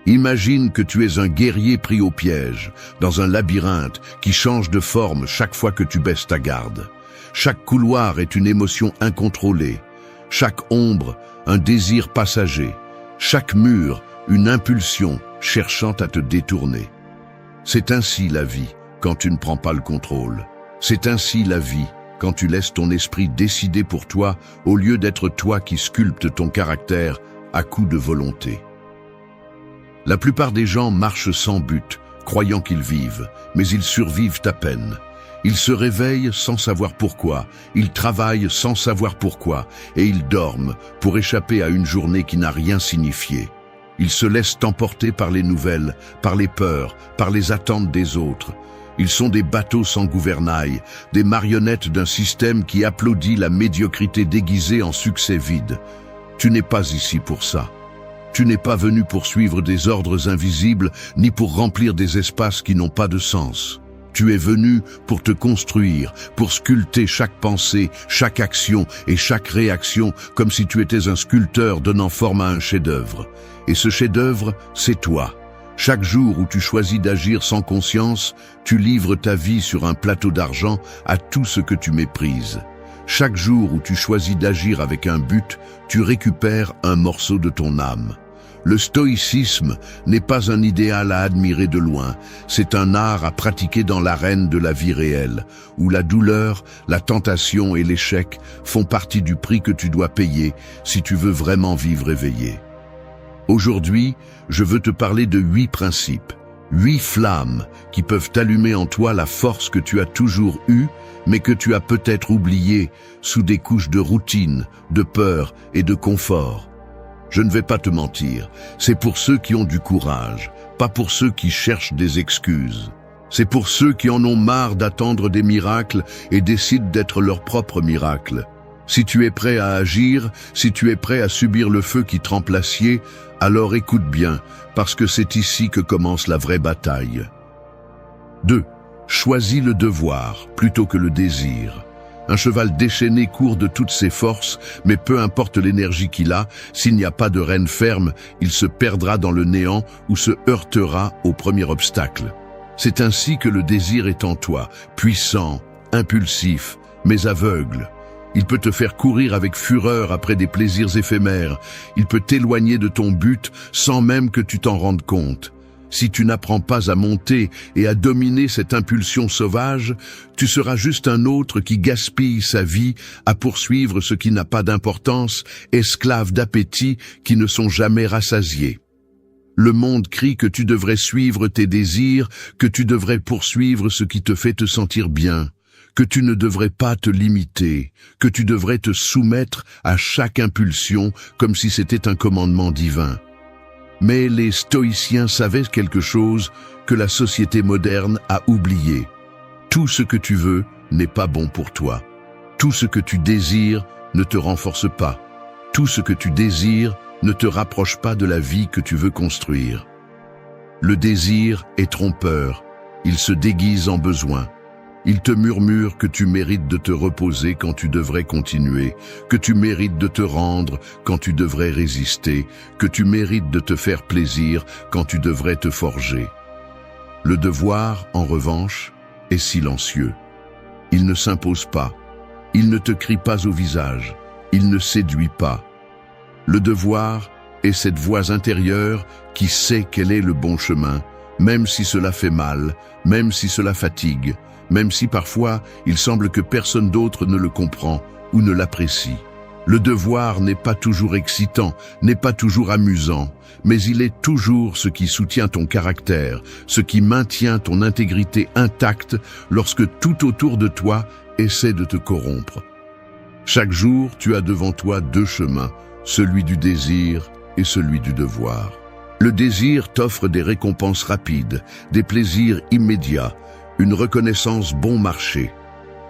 Imagine que tu es un guerrier pris au piège, dans un labyrinthe qui change de forme chaque fois que tu baisses ta garde. Chaque couloir est une émotion incontrôlée, chaque ombre, un désir passager, chaque mur, une impulsion cherchant à te détourner. C'est ainsi la vie quand tu ne prends pas le contrôle. C'est ainsi la vie quand tu laisses ton esprit décider pour toi au lieu d'être toi qui sculpte ton caractère à coups de volonté. La plupart des gens marchent sans but, croyant qu'ils vivent, mais ils survivent à peine. Ils se réveillent sans savoir pourquoi, ils travaillent sans savoir pourquoi, et ils dorment pour échapper à une journée qui n'a rien signifié. Ils se laissent emporter par les nouvelles, par les peurs, par les attentes des autres. Ils sont des bateaux sans gouvernail, des marionnettes d'un système qui applaudit la médiocrité déguisée en succès vide. Tu n'es pas ici pour ça. Tu n'es pas venu pour suivre des ordres invisibles, ni pour remplir des espaces qui n'ont pas de sens. Tu es venu pour te construire, pour sculpter chaque pensée, chaque action et chaque réaction, comme si tu étais un sculpteur donnant forme à un chef-d'œuvre. Et ce chef-d'œuvre, c'est toi. Chaque jour où tu choisis d'agir sans conscience, tu livres ta vie sur un plateau d'argent à tout ce que tu méprises. Chaque jour où tu choisis d'agir avec un but, tu récupères un morceau de ton âme. Le stoïcisme n'est pas un idéal à admirer de loin, c'est un art à pratiquer dans l'arène de la vie réelle, où la douleur, la tentation et l'échec font partie du prix que tu dois payer si tu veux vraiment vivre éveillé. Aujourd'hui, je veux te parler de 8 principes, 8 flammes qui peuvent allumer en toi la force que tu as toujours eue, mais que tu as peut-être oubliée sous des couches de routine, de peur et de confort. Je ne vais pas te mentir, c'est pour ceux qui ont du courage, pas pour ceux qui cherchent des excuses. C'est pour ceux qui en ont marre d'attendre des miracles et décident d'être leur propre miracle. Si tu es prêt à agir, si tu es prêt à subir le feu qui trempe l'acier, alors écoute bien, parce que c'est ici que commence la vraie bataille. 2. Choisis le devoir plutôt que le désir. Un cheval déchaîné court de toutes ses forces, mais peu importe l'énergie qu'il a, s'il n'y a pas de rêne ferme, il se perdra dans le néant ou se heurtera au premier obstacle. C'est ainsi que le désir est en toi, puissant, impulsif, mais aveugle. Il peut te faire courir avec fureur après des plaisirs éphémères. Il peut t'éloigner de ton but sans même que tu t'en rendes compte. Si tu n'apprends pas à monter et à dominer cette impulsion sauvage, tu seras juste un autre qui gaspille sa vie à poursuivre ce qui n'a pas d'importance, esclave d'appétits qui ne sont jamais rassasiés. Le monde crie que tu devrais suivre tes désirs, que tu devrais poursuivre ce qui te fait te sentir bien, que tu ne devrais pas te limiter, que tu devrais te soumettre à chaque impulsion comme si c'était un commandement divin. Mais les stoïciens savaient quelque chose que la société moderne a oublié. Tout ce que tu veux n'est pas bon pour toi. Tout ce que tu désires ne te renforce pas. Tout ce que tu désires ne te rapproche pas de la vie que tu veux construire. Le désir est trompeur. Il se déguise en besoin. Il te murmure que tu mérites de te reposer quand tu devrais continuer, que tu mérites de te rendre quand tu devrais résister, que tu mérites de te faire plaisir quand tu devrais te forger. Le devoir, en revanche, est silencieux. Il ne s'impose pas. Il ne te crie pas au visage. Il ne séduit pas. Le devoir est cette voix intérieure qui sait quel est le bon chemin, même si cela fait mal, même si cela fatigue, même si parfois il semble que personne d'autre ne le comprend ou ne l'apprécie. Le devoir n'est pas toujours excitant, n'est pas toujours amusant, mais il est toujours ce qui soutient ton caractère, ce qui maintient ton intégrité intacte lorsque tout autour de toi essaie de te corrompre. Chaque jour, tu as devant toi 2 chemins, celui du désir et celui du devoir. Le désir t'offre des récompenses rapides, des plaisirs immédiats, une reconnaissance bon marché.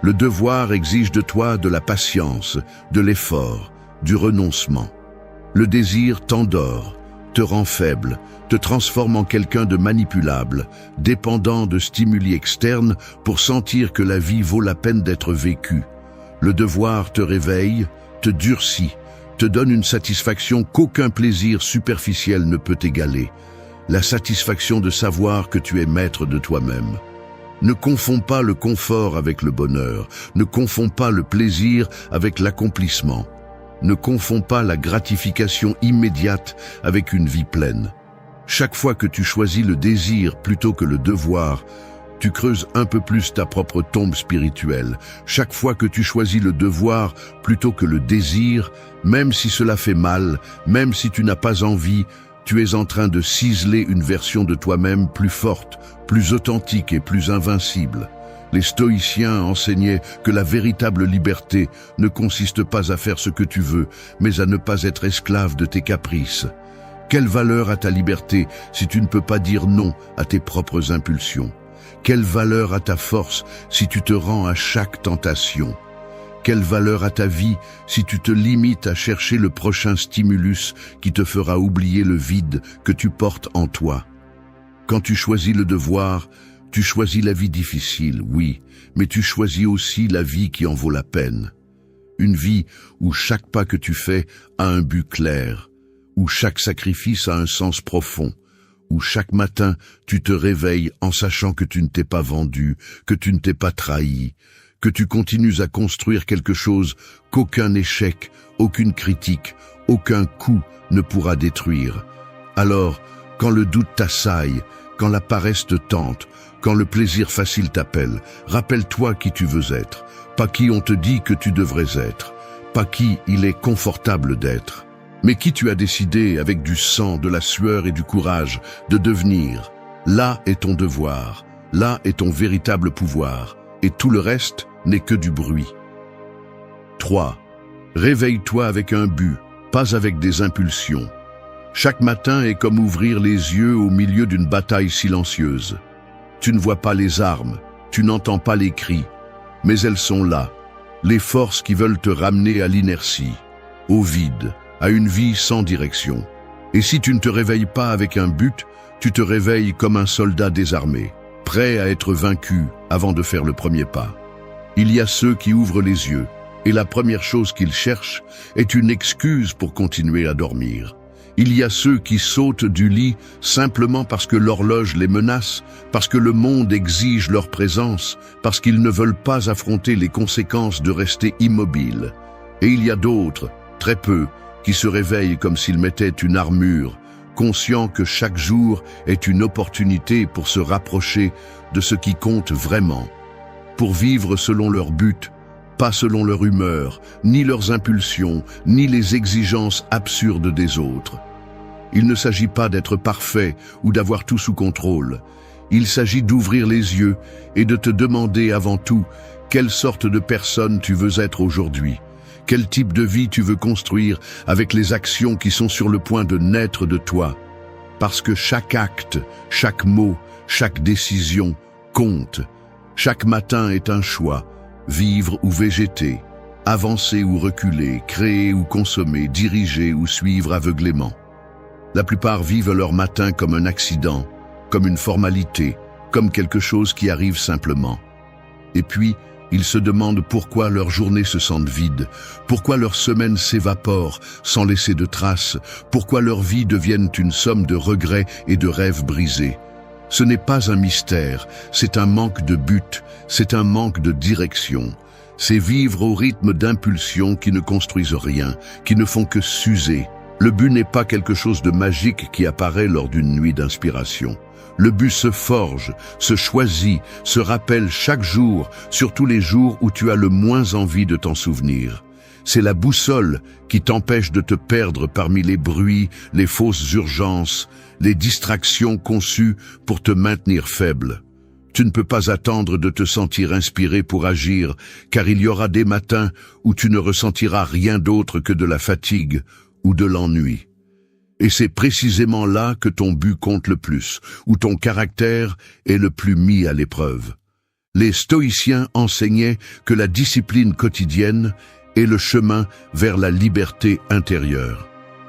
Le devoir exige de toi de la patience, de l'effort, du renoncement. Le désir t'endort, te rend faible, te transforme en quelqu'un de manipulable, dépendant de stimuli externes pour sentir que la vie vaut la peine d'être vécue. Le devoir te réveille, te durcit, te donne une satisfaction qu'aucun plaisir superficiel ne peut égaler. la satisfaction de savoir que tu es maître de toi-même. Ne confonds pas le confort avec le bonheur, ne confonds pas le plaisir avec l'accomplissement, ne confonds pas la gratification immédiate avec une vie pleine. Chaque fois que tu choisis le désir plutôt que le devoir, tu creuses un peu plus ta propre tombe spirituelle. Chaque fois que tu choisis le devoir plutôt que le désir, même si cela fait mal, même si tu n'as pas envie, tu es en train de ciseler une version de toi-même plus forte, plus authentique et plus invincible. Les stoïciens enseignaient que la véritable liberté ne consiste pas à faire ce que tu veux, mais à ne pas être esclave de tes caprices. Quelle valeur a ta liberté si tu ne peux pas dire non à tes propres impulsions? Quelle valeur a ta force si tu te rends à chaque tentation? Quelle valeur a ta vie si tu te limites à chercher le prochain stimulus qui te fera oublier le vide que tu portes en toi? Quand tu choisis le devoir, tu choisis la vie difficile, oui, mais tu choisis aussi la vie qui en vaut la peine. Une vie où chaque pas que tu fais a un but clair, où chaque sacrifice a un sens profond, où chaque matin tu te réveilles en sachant que tu ne t'es pas vendu, que tu ne t'es pas trahi, que tu continues à construire quelque chose qu'aucun échec, aucune critique, aucun coup ne pourra détruire. Alors, quand le doute t'assaille, quand la paresse te tente, quand le plaisir facile t'appelle, rappelle-toi qui tu veux être, pas qui on te dit que tu devrais être, pas qui il est confortable d'être, mais qui tu as décidé avec du sang, de la sueur et du courage de devenir. Là est ton devoir, là est ton véritable pouvoir, et tout le reste n'est que du bruit. 3. Réveille-toi avec un but, pas avec des impulsions. Chaque matin est comme ouvrir les yeux au milieu d'une bataille silencieuse. Tu ne vois pas les armes, tu n'entends pas les cris, mais elles sont là, les forces qui veulent te ramener à l'inertie, au vide, à une vie sans direction. Et si tu ne te réveilles pas avec un but, tu te réveilles comme un soldat désarmé, prêt à être vaincu avant de faire le premier pas. Il y a ceux qui ouvrent les yeux, et la première chose qu'ils cherchent est une excuse pour continuer à dormir. Il y a ceux qui sautent du lit simplement parce que l'horloge les menace, parce que le monde exige leur présence, parce qu'ils ne veulent pas affronter les conséquences de rester immobiles. Et il y a d'autres, très peu, qui se réveillent comme s'ils mettaient une armure, conscients que chaque jour est une opportunité pour se rapprocher de ce qui compte vraiment, pour vivre selon leur but, pas selon leur humeur, ni leurs impulsions, ni les exigences absurdes des autres. Il ne s'agit pas d'être parfait ou d'avoir tout sous contrôle. Il s'agit d'ouvrir les yeux et de te demander avant tout quelle sorte de personne tu veux être aujourd'hui. Quel type de vie tu veux construire avec les actions qui sont sur le point de naître de toi. Parce que chaque acte, chaque mot, chaque décision compte. Chaque matin est un choix, vivre ou végéter, avancer ou reculer, créer ou consommer, diriger ou suivre aveuglément. La plupart vivent leur matin comme un accident, comme une formalité, comme quelque chose qui arrive simplement. Et puis, ils se demandent pourquoi leurs journées se sentent vides, pourquoi leurs semaines s'évaporent sans laisser de traces, pourquoi leurs vies deviennent une somme de regrets et de rêves brisés. Ce n'est pas un mystère, c'est un manque de but, c'est un manque de direction. C'est vivre au rythme d'impulsions qui ne construisent rien, qui ne font que s'user. Le but n'est pas quelque chose de magique qui apparaît lors d'une nuit d'inspiration. Le but se forge, se choisit, se rappelle chaque jour, surtout les jours où tu as le moins envie de t'en souvenir. C'est la boussole qui t'empêche de te perdre parmi les bruits, les fausses urgences, les distractions conçues pour te maintenir faible. Tu ne peux pas attendre de te sentir inspiré pour agir, car il y aura des matins où tu ne ressentiras rien d'autre que de la fatigue ou de l'ennui. Et c'est précisément là que ton but compte le plus, où ton caractère est le plus mis à l'épreuve. Les stoïciens enseignaient que la discipline quotidienne est le chemin vers la liberté intérieure.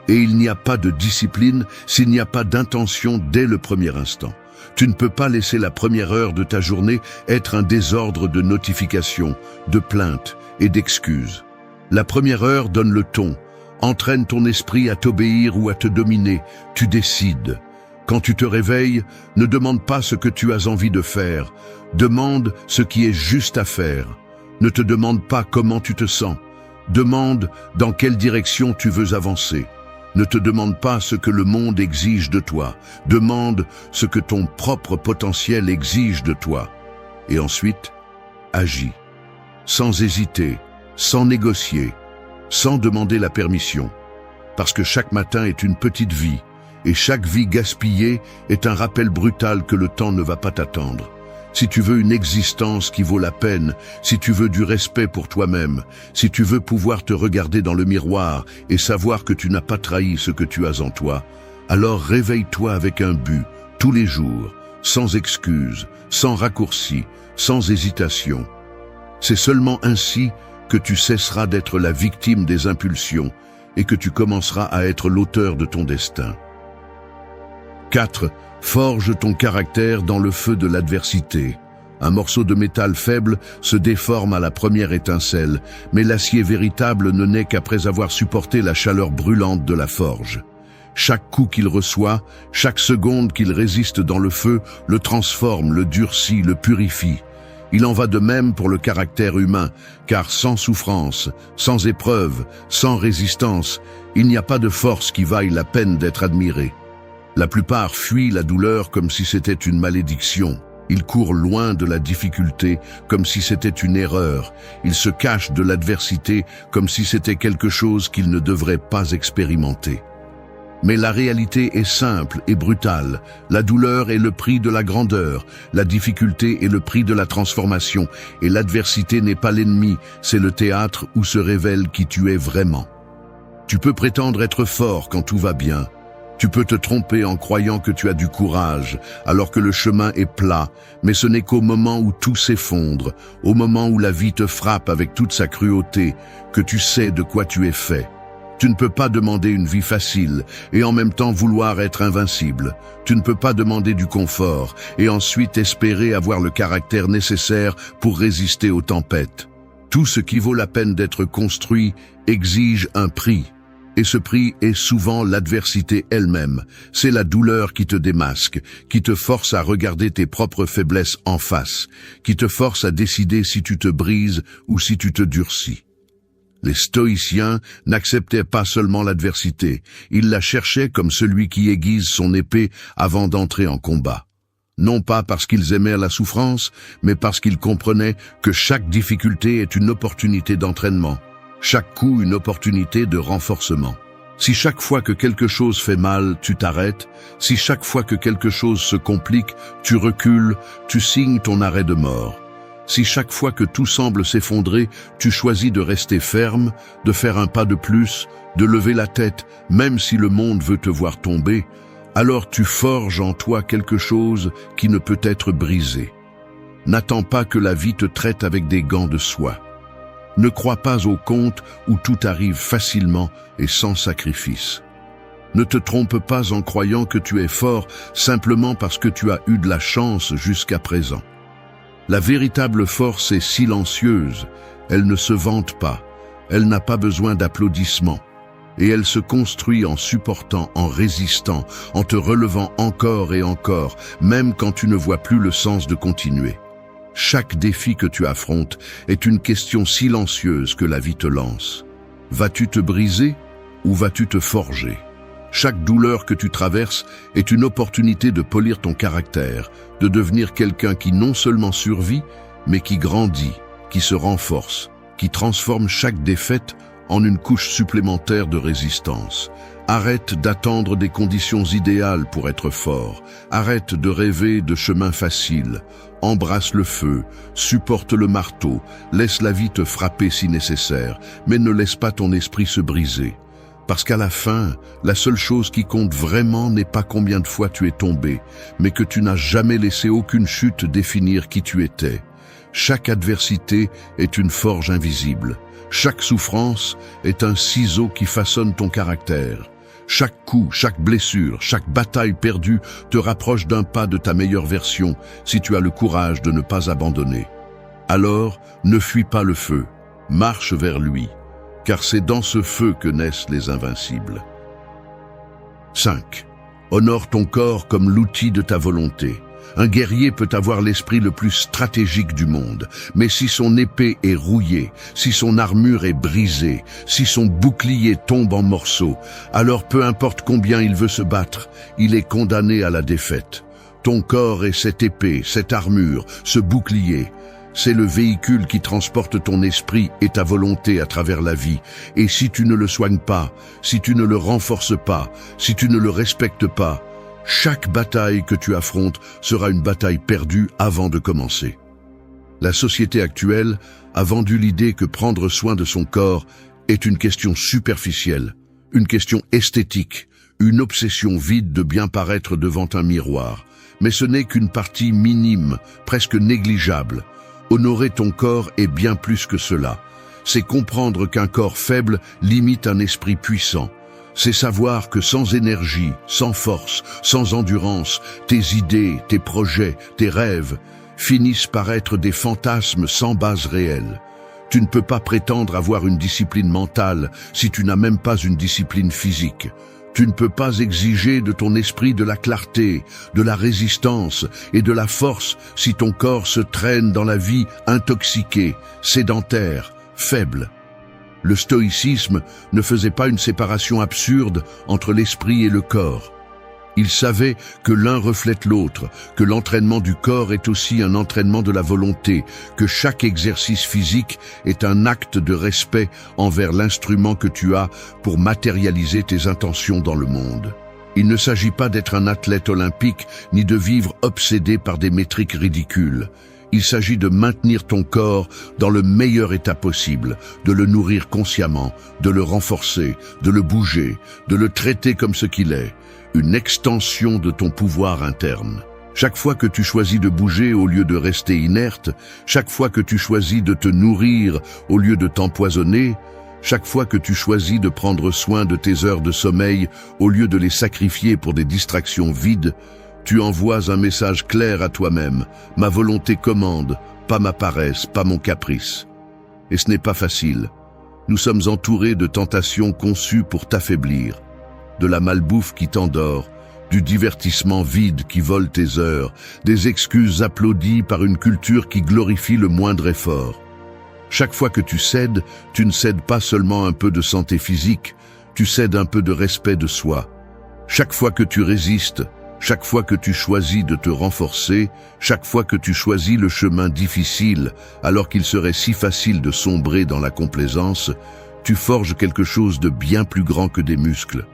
Et il n'y a pas de discipline s'il n'y a pas d'intention dès le premier instant. Tu ne peux pas laisser la première heure de ta journée être un désordre de notifications, de plaintes et d'excuses. La première heure donne le ton, entraîne ton esprit à t'obéir ou à te dominer, tu décides. Quand tu te réveilles, ne demande pas ce que tu as envie de faire, demande ce qui est juste à faire. Ne te demande pas comment tu te sens, demande dans quelle direction tu veux avancer. Ne te demande pas ce que le monde exige de toi, demande ce que ton propre potentiel exige de toi. Et ensuite, agis, sans hésiter, sans négocier, sans demander la permission. Parce que chaque matin est une petite vie, et chaque vie gaspillée est un rappel brutal que le temps ne va pas t'attendre. Si tu veux une existence qui vaut la peine, si tu veux du respect pour toi-même, si tu veux pouvoir te regarder dans le miroir et savoir que tu n'as pas trahi ce que tu as en toi, alors réveille-toi avec un but, tous les jours, sans excuse, sans raccourci, sans hésitation. C'est seulement ainsi que tu cesseras d'être la victime des impulsions et que tu commenceras à être l'auteur de ton destin. 4. Forge ton caractère dans le feu de l'adversité. Un morceau de métal faible se déforme à la première étincelle, mais l'acier véritable ne naît qu'après avoir supporté la chaleur brûlante de la forge. Chaque coup qu'il reçoit, chaque seconde qu'il résiste dans le feu, le transforme, le durcit, le purifie. Il en va de même pour le caractère humain, car sans souffrance, sans épreuve, sans résistance, il n'y a pas de force qui vaille la peine d'être admirée. La plupart fuient la douleur comme si c'était une malédiction. Ils courent loin de la difficulté comme si c'était une erreur. Ils se cachent de l'adversité comme si c'était quelque chose qu'ils ne devraient pas expérimenter. Mais la réalité est simple et brutale. La douleur est le prix de la grandeur, la difficulté est le prix de la transformation, et l'adversité n'est pas l'ennemi, c'est le théâtre où se révèle qui tu es vraiment. Tu peux prétendre être fort quand tout va bien. Tu peux te tromper en croyant que tu as du courage, alors que le chemin est plat, mais ce n'est qu'au moment où tout s'effondre, au moment où la vie te frappe avec toute sa cruauté, que tu sais de quoi tu es fait. Tu ne peux pas demander une vie facile et en même temps vouloir être invincible. Tu ne peux pas demander du confort et ensuite espérer avoir le caractère nécessaire pour résister aux tempêtes. Tout ce qui vaut la peine d'être construit exige un prix. Et ce prix est souvent l'adversité elle-même. C'est la douleur qui te démasque, qui te force à regarder tes propres faiblesses en face, qui te force à décider si tu te brises ou si tu te durcis. Les stoïciens n'acceptaient pas seulement l'adversité, ils la cherchaient comme celui qui aiguise son épée avant d'entrer en combat. Non pas parce qu'ils aimaient la souffrance, mais parce qu'ils comprenaient que chaque difficulté est une opportunité d'entraînement. Chaque coup une opportunité de renforcement. Si chaque fois que quelque chose fait mal, tu t'arrêtes, si chaque fois que quelque chose se complique, tu recules, tu signes ton arrêt de mort. Si chaque fois que tout semble s'effondrer, tu choisis de rester ferme, de faire un pas de plus, de lever la tête, même si le monde veut te voir tomber, alors tu forges en toi quelque chose qui ne peut être brisé. N'attends pas que la vie te traite avec des gants de soie. Ne crois pas aux contes où tout arrive facilement et sans sacrifice. Ne te trompe pas en croyant que tu es fort simplement parce que tu as eu de la chance jusqu'à présent. La véritable force est silencieuse, elle ne se vante pas, elle n'a pas besoin d'applaudissements. Et elle se construit en supportant, en résistant, en te relevant encore et encore, même quand tu ne vois plus le sens de continuer. Chaque défi que tu affrontes est une question silencieuse que la vie te lance. Vas-tu te briser ou vas-tu te forger? Chaque douleur que tu traverses est une opportunité de polir ton caractère, de devenir quelqu'un qui non seulement survit, mais qui grandit, qui se renforce, qui transforme chaque défaite en une couche supplémentaire de résistance. Arrête d'attendre des conditions idéales pour être fort. Arrête de rêver de chemins faciles. Embrasse le feu, supporte le marteau, laisse la vie te frapper si nécessaire, mais ne laisse pas ton esprit se briser. Parce qu'à la fin, la seule chose qui compte vraiment n'est pas combien de fois tu es tombé, mais que tu n'as jamais laissé aucune chute définir qui tu étais. Chaque adversité est une forge invisible. Chaque souffrance est un ciseau qui façonne ton caractère. Chaque coup, chaque blessure, chaque bataille perdue te rapproche d'un pas de ta meilleure version si tu as le courage de ne pas abandonner. Alors, ne fuis pas le feu, marche vers lui, car c'est dans ce feu que naissent les invincibles. 5. Honore ton corps comme l'outil de ta volonté. Un guerrier peut avoir l'esprit le plus stratégique du monde, mais si son épée est rouillée, si son armure est brisée, si son bouclier tombe en morceaux, alors peu importe combien il veut se battre, il est condamné à la défaite. Ton corps est cette épée, cette armure, ce bouclier. C'est le véhicule qui transporte ton esprit et ta volonté à travers la vie. Et si tu ne le soignes pas, si tu ne le renforces pas, si tu ne le respectes pas, chaque bataille que tu affrontes sera une bataille perdue avant de commencer. La société actuelle a vendu l'idée que prendre soin de son corps est une question superficielle, une question esthétique, une obsession vide de bien paraître devant un miroir. Mais ce n'est qu'une partie minime, presque négligeable. Honorer ton corps est bien plus que cela. C'est comprendre qu'un corps faible limite un esprit puissant. C'est savoir que sans énergie, sans force, sans endurance, tes idées, tes projets, tes rêves finissent par être des fantasmes sans base réelle. Tu ne peux pas prétendre avoir une discipline mentale si tu n'as même pas une discipline physique. Tu ne peux pas exiger de ton esprit de la clarté, de la résistance et de la force si ton corps se traîne dans la vie intoxiqué, sédentaire, faible. Le stoïcisme ne faisait pas une séparation absurde entre l'esprit et le corps. Il savait que l'un reflète l'autre, que l'entraînement du corps est aussi un entraînement de la volonté, que chaque exercice physique est un acte de respect envers l'instrument que tu as pour matérialiser tes intentions dans le monde. Il ne s'agit pas d'être un athlète olympique, ni de vivre obsédé par des métriques ridicules. Il s'agit de maintenir ton corps dans le meilleur état possible, de le nourrir consciemment, de le renforcer, de le bouger, de le traiter comme ce qu'il est, une extension de ton pouvoir interne. Chaque fois que tu choisis de bouger au lieu de rester inerte, chaque fois que tu choisis de te nourrir au lieu de t'empoisonner, chaque fois que tu choisis de prendre soin de tes heures de sommeil au lieu de les sacrifier pour des distractions vides, tu envoies un message clair à toi-même. Ma volonté commande, pas ma paresse, pas mon caprice. Et ce n'est pas facile. Nous sommes entourés de tentations conçues pour t'affaiblir, de la malbouffe qui t'endort, du divertissement vide qui vole tes heures, des excuses applaudies par une culture qui glorifie le moindre effort. Chaque fois que tu cèdes, tu ne cèdes pas seulement un peu de santé physique, tu cèdes un peu de respect de soi. Chaque fois que tu résistes, chaque fois que tu choisis de te renforcer, chaque fois que tu choisis le chemin difficile, alors qu'il serait si facile de sombrer dans la complaisance, tu forges quelque chose de bien plus grand que des muscles.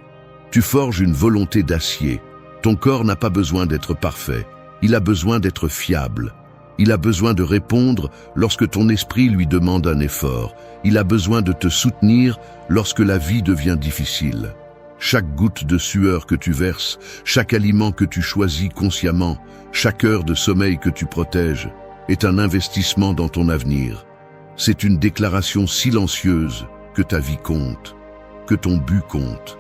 Tu forges une volonté d'acier. Ton corps n'a pas besoin d'être parfait, il a besoin d'être fiable. Il a besoin de répondre lorsque ton esprit lui demande un effort. Il a besoin de te soutenir lorsque la vie devient difficile. Chaque goutte de sueur que tu verses, chaque aliment que tu choisis consciemment, chaque heure de sommeil que tu protèges, est un investissement dans ton avenir. C'est une déclaration silencieuse que ta vie compte, que ton but compte.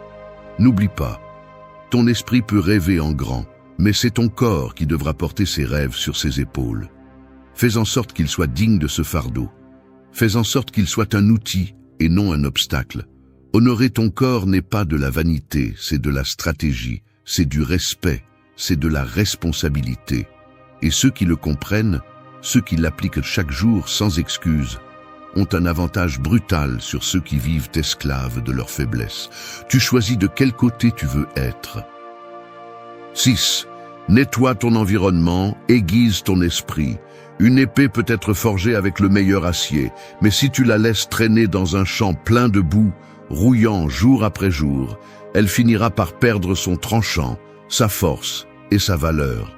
N'oublie pas, ton esprit peut rêver en grand, mais c'est ton corps qui devra porter ses rêves sur ses épaules. Fais en sorte qu'il soit digne de ce fardeau. Fais en sorte qu'il soit un outil et non un obstacle. Honorer ton corps n'est pas de la vanité, c'est de la stratégie, c'est du respect, c'est de la responsabilité. Et ceux qui le comprennent, ceux qui l'appliquent chaque jour sans excuse, ont un avantage brutal sur ceux qui vivent esclaves de leur faiblesse. Tu choisis de quel côté tu veux être. 6. Nettoie ton environnement, aiguise ton esprit. Une épée peut être forgée avec le meilleur acier, mais si tu la laisses traîner dans un champ plein de boue, rouillant jour après jour, elle finira par perdre son tranchant, sa force et sa valeur.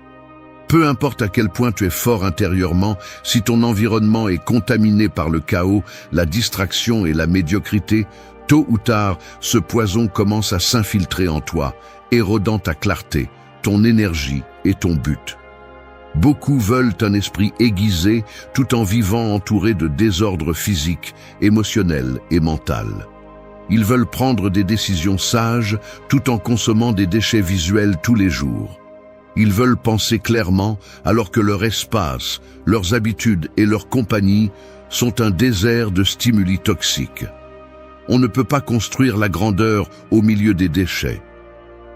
Peu importe à quel point tu es fort intérieurement, si ton environnement est contaminé par le chaos, la distraction et la médiocrité, tôt ou tard, ce poison commence à s'infiltrer en toi, érodant ta clarté, ton énergie et ton but. Beaucoup veulent un esprit aiguisé tout en vivant entouré de désordre physique, émotionnel et mental. Ils veulent prendre des décisions sages tout en consommant des déchets visuels tous les jours. Ils veulent penser clairement alors que leur espace, leurs habitudes et leur compagnie sont un désert de stimuli toxiques. On ne peut pas construire la grandeur au milieu des déchets.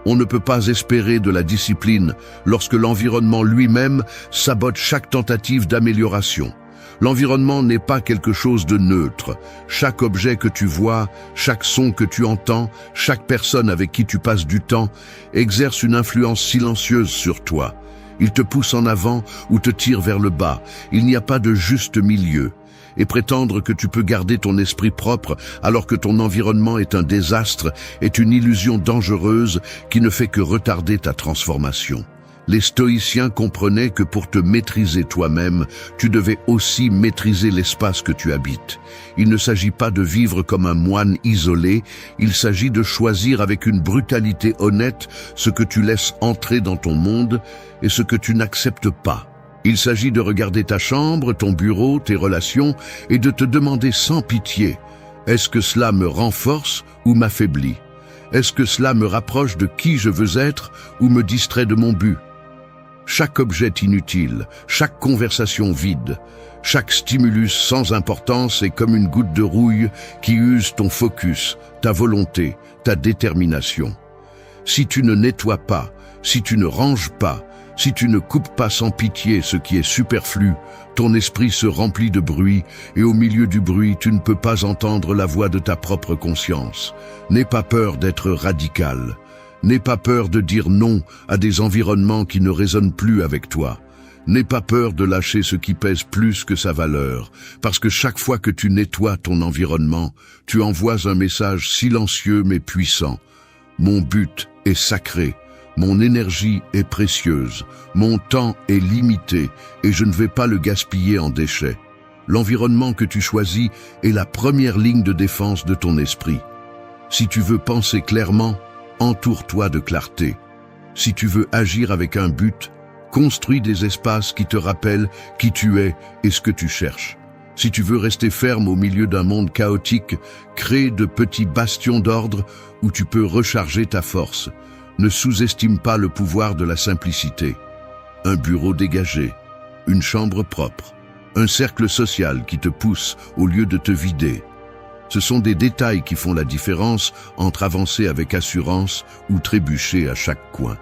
On ne peut pas espérer de la discipline lorsque l'environnement lui-même sabote chaque tentative d'amélioration. L'environnement n'est pas quelque chose de neutre. Chaque objet que tu vois, chaque son que tu entends, chaque personne avec qui tu passes du temps exerce une influence silencieuse sur toi. Il te pousse en avant ou te tire vers le bas. Il n'y a pas de juste milieu. Et prétendre que tu peux garder ton esprit propre alors que ton environnement est un désastre est une illusion dangereuse qui ne fait que retarder ta transformation. Les stoïciens comprenaient que pour te maîtriser toi-même, tu devais aussi maîtriser l'espace que tu habites. Il ne s'agit pas de vivre comme un moine isolé, il s'agit de choisir avec une brutalité honnête ce que tu laisses entrer dans ton monde et ce que tu n'acceptes pas. Il s'agit de regarder ta chambre, ton bureau, tes relations et de te demander sans pitié, est-ce que cela me renforce ou m'affaiblit? Est-ce que cela me rapproche de qui je veux être ou me distrait de mon but? Chaque objet inutile, chaque conversation vide, chaque stimulus sans importance est comme une goutte de rouille qui use ton focus, ta volonté, ta détermination. Si tu ne nettoies pas, si tu ne ranges pas, si tu ne coupes pas sans pitié ce qui est superflu, ton esprit se remplit de bruit et au milieu du bruit, tu ne peux pas entendre la voix de ta propre conscience. N'aie pas peur d'être radical. N'aie pas peur de dire non à des environnements qui ne résonnent plus avec toi. N'aie pas peur de lâcher ce qui pèse plus que sa valeur, parce que chaque fois que tu nettoies ton environnement, tu envoies un message silencieux mais puissant. Mon but est sacré, mon énergie est précieuse, mon temps est limité et je ne vais pas le gaspiller en déchets. L'environnement que tu choisis est la première ligne de défense de ton esprit. Si tu veux penser clairement, entoure-toi de clarté. Si tu veux agir avec un but, construis des espaces qui te rappellent qui tu es et ce que tu cherches. Si tu veux rester ferme au milieu d'un monde chaotique, crée de petits bastions d'ordre où tu peux recharger ta force. Ne sous-estime pas le pouvoir de la simplicité. Un bureau dégagé, une chambre propre, un cercle social qui te pousse au lieu de te vider. Ce sont des détails qui font la différence entre avancer avec assurance ou trébucher à chaque coin.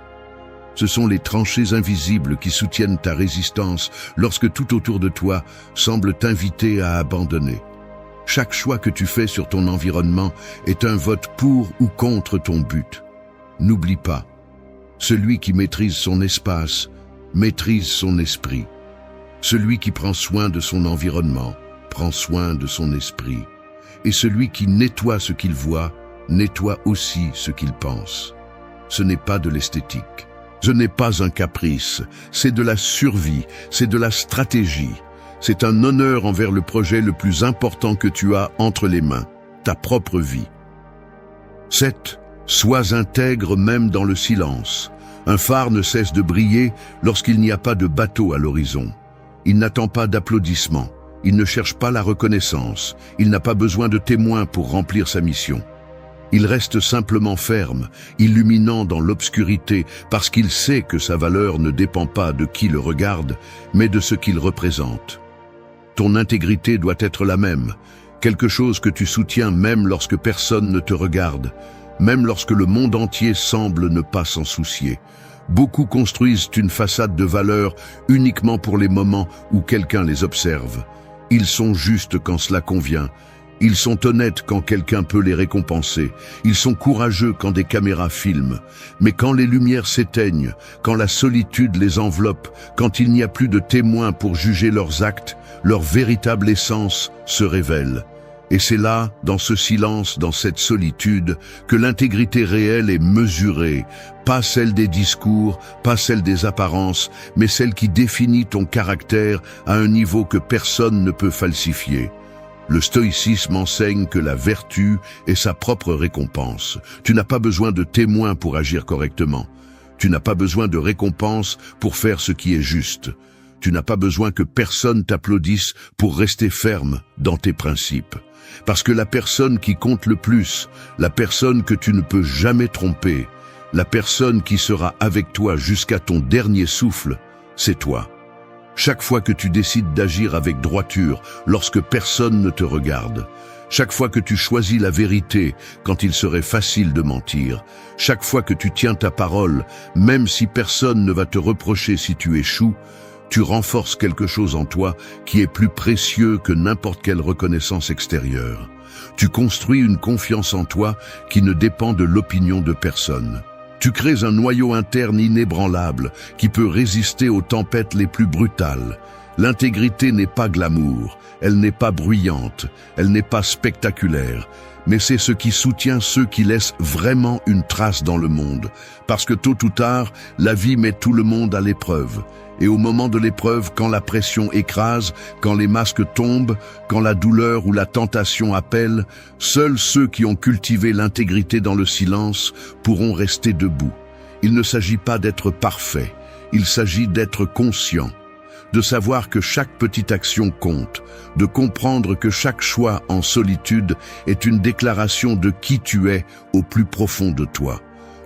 Ce sont les tranchées invisibles qui soutiennent ta résistance lorsque tout autour de toi semble t'inviter à abandonner. Chaque choix que tu fais sur ton environnement est un vote pour ou contre ton but. N'oublie pas, celui qui maîtrise son espace maîtrise son esprit. Celui qui prend soin de son environnement prend soin de son esprit. Et celui qui nettoie ce qu'il voit, nettoie aussi ce qu'il pense. Ce n'est pas de l'esthétique. Ce n'est pas un caprice. C'est de la survie. C'est de la stratégie. C'est un honneur envers le projet le plus important que tu as entre les mains, ta propre vie. 7. Sois intègre même dans le silence. Un phare ne cesse de briller lorsqu'il n'y a pas de bateau à l'horizon. Il n'attend pas d'applaudissements. Il ne cherche pas la reconnaissance, il n'a pas besoin de témoins pour remplir sa mission. Il reste simplement ferme, illuminant dans l'obscurité, parce qu'il sait que sa valeur ne dépend pas de qui le regarde, mais de ce qu'il représente. Ton intégrité doit être la même, quelque chose que tu soutiens même lorsque personne ne te regarde, même lorsque le monde entier semble ne pas s'en soucier. Beaucoup construisent une façade de valeur uniquement pour les moments où quelqu'un les observe. Ils sont justes quand cela convient. Ils sont honnêtes quand quelqu'un peut les récompenser. Ils sont courageux quand des caméras filment. Mais quand les lumières s'éteignent, quand la solitude les enveloppe, quand il n'y a plus de témoins pour juger leurs actes, leur véritable essence se révèle. Et c'est là, dans ce silence, dans cette solitude, que l'intégrité réelle est mesurée, pas celle des discours, pas celle des apparences, mais celle qui définit ton caractère à un niveau que personne ne peut falsifier. Le stoïcisme enseigne que la vertu est sa propre récompense. Tu n'as pas besoin de témoins pour agir correctement. Tu n'as pas besoin de récompense pour faire ce qui est juste. Tu n'as pas besoin que personne t'applaudisse pour rester ferme dans tes principes. Parce que la personne qui compte le plus, la personne que tu ne peux jamais tromper, la personne qui sera avec toi jusqu'à ton dernier souffle, c'est toi. Chaque fois que tu décides d'agir avec droiture, lorsque personne ne te regarde, Chaque fois que tu choisis la vérité quand il serait facile de mentir, chaque fois que tu tiens ta parole, même si personne ne va te reprocher si tu échoues, tu renforces quelque chose en toi qui est plus précieux que n'importe quelle reconnaissance extérieure. Tu construis une confiance en toi qui ne dépend de l'opinion de personne. Tu crées un noyau interne inébranlable qui peut résister aux tempêtes les plus brutales. L'intégrité n'est pas glamour, elle n'est pas bruyante, elle n'est pas spectaculaire, mais c'est ce qui soutient ceux qui laissent vraiment une trace dans le monde. Parce que tôt ou tard, la vie met tout le monde à l'épreuve. Et au moment de l'épreuve, quand la pression écrase, quand les masques tombent, quand la douleur ou la tentation appellent, seuls ceux qui ont cultivé l'intégrité dans le silence pourront rester debout. Il ne s'agit pas d'être parfait, il s'agit d'être conscient, de savoir que chaque petite action compte, de comprendre que chaque choix en solitude est une déclaration de qui tu es au plus profond de toi.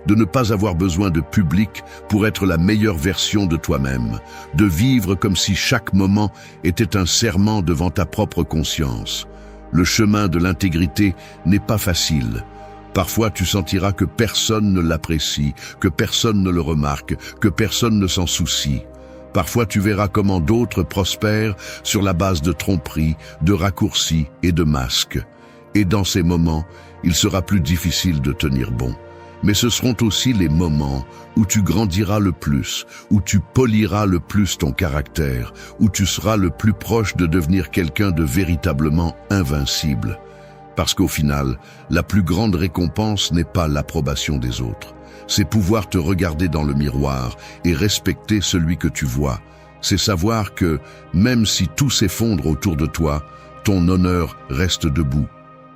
De ne pas avoir besoin de public pour être la meilleure version de toi-même, de vivre comme si chaque moment était un serment devant ta propre conscience. Le chemin de l'intégrité n'est pas facile. Parfois tu sentiras que personne ne l'apprécie, que personne ne le remarque, que personne ne s'en soucie. Parfois tu verras comment d'autres prospèrent sur la base de tromperies, de raccourcis et de masques. Et dans ces moments, il sera plus difficile de tenir bon. Mais ce seront aussi les moments où tu grandiras le plus, où tu poliras le plus ton caractère, où tu seras le plus proche de devenir quelqu'un de véritablement invincible. Parce qu'au final, la plus grande récompense n'est pas l'approbation des autres. C'est pouvoir te regarder dans le miroir et respecter celui que tu vois. C'est savoir que, même si tout s'effondre autour de toi, ton honneur reste debout.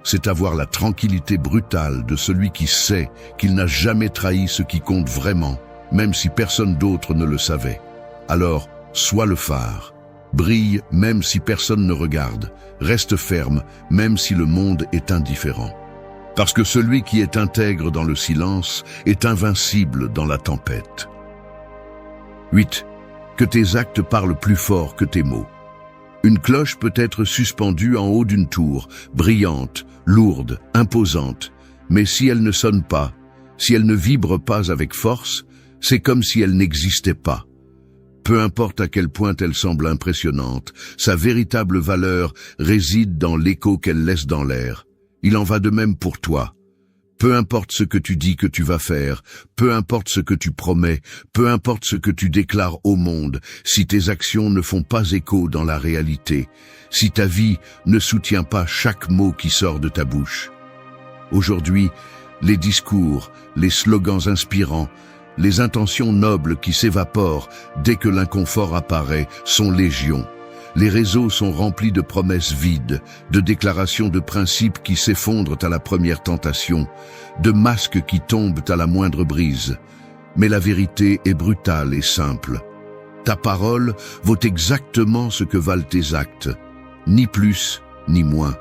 C'est avoir la tranquillité brutale de celui qui sait qu'il n'a jamais trahi ce qui compte vraiment, même si personne d'autre ne le savait. Alors, sois le phare. Brille même si personne ne regarde. Reste ferme même si le monde est indifférent. Parce que celui qui est intègre dans le silence est invincible dans la tempête. 8. Que tes actes parlent plus fort que tes mots. Une cloche peut être suspendue en haut d'une tour, brillante, lourde, imposante, mais si elle ne sonne pas, si elle ne vibre pas avec force, c'est comme si elle n'existait pas. Peu importe à quel point elle semble impressionnante, sa véritable valeur réside dans l'écho qu'elle laisse dans l'air. Il en va de même pour toi. Peu importe ce que tu dis que tu vas faire, peu importe ce que tu promets, peu importe ce que tu déclares au monde, si tes actions ne font pas écho dans la réalité, si ta vie ne soutient pas chaque mot qui sort de ta bouche. Aujourd'hui, les discours, les slogans inspirants, les intentions nobles qui s'évaporent dès que l'inconfort apparaît sont légion. Les réseaux sont remplis de promesses vides, de déclarations de principes qui s'effondrent à la première tentation, de masques qui tombent à la moindre brise. Mais la vérité est brutale et simple. Ta parole vaut exactement ce que valent tes actes, ni plus ni moins.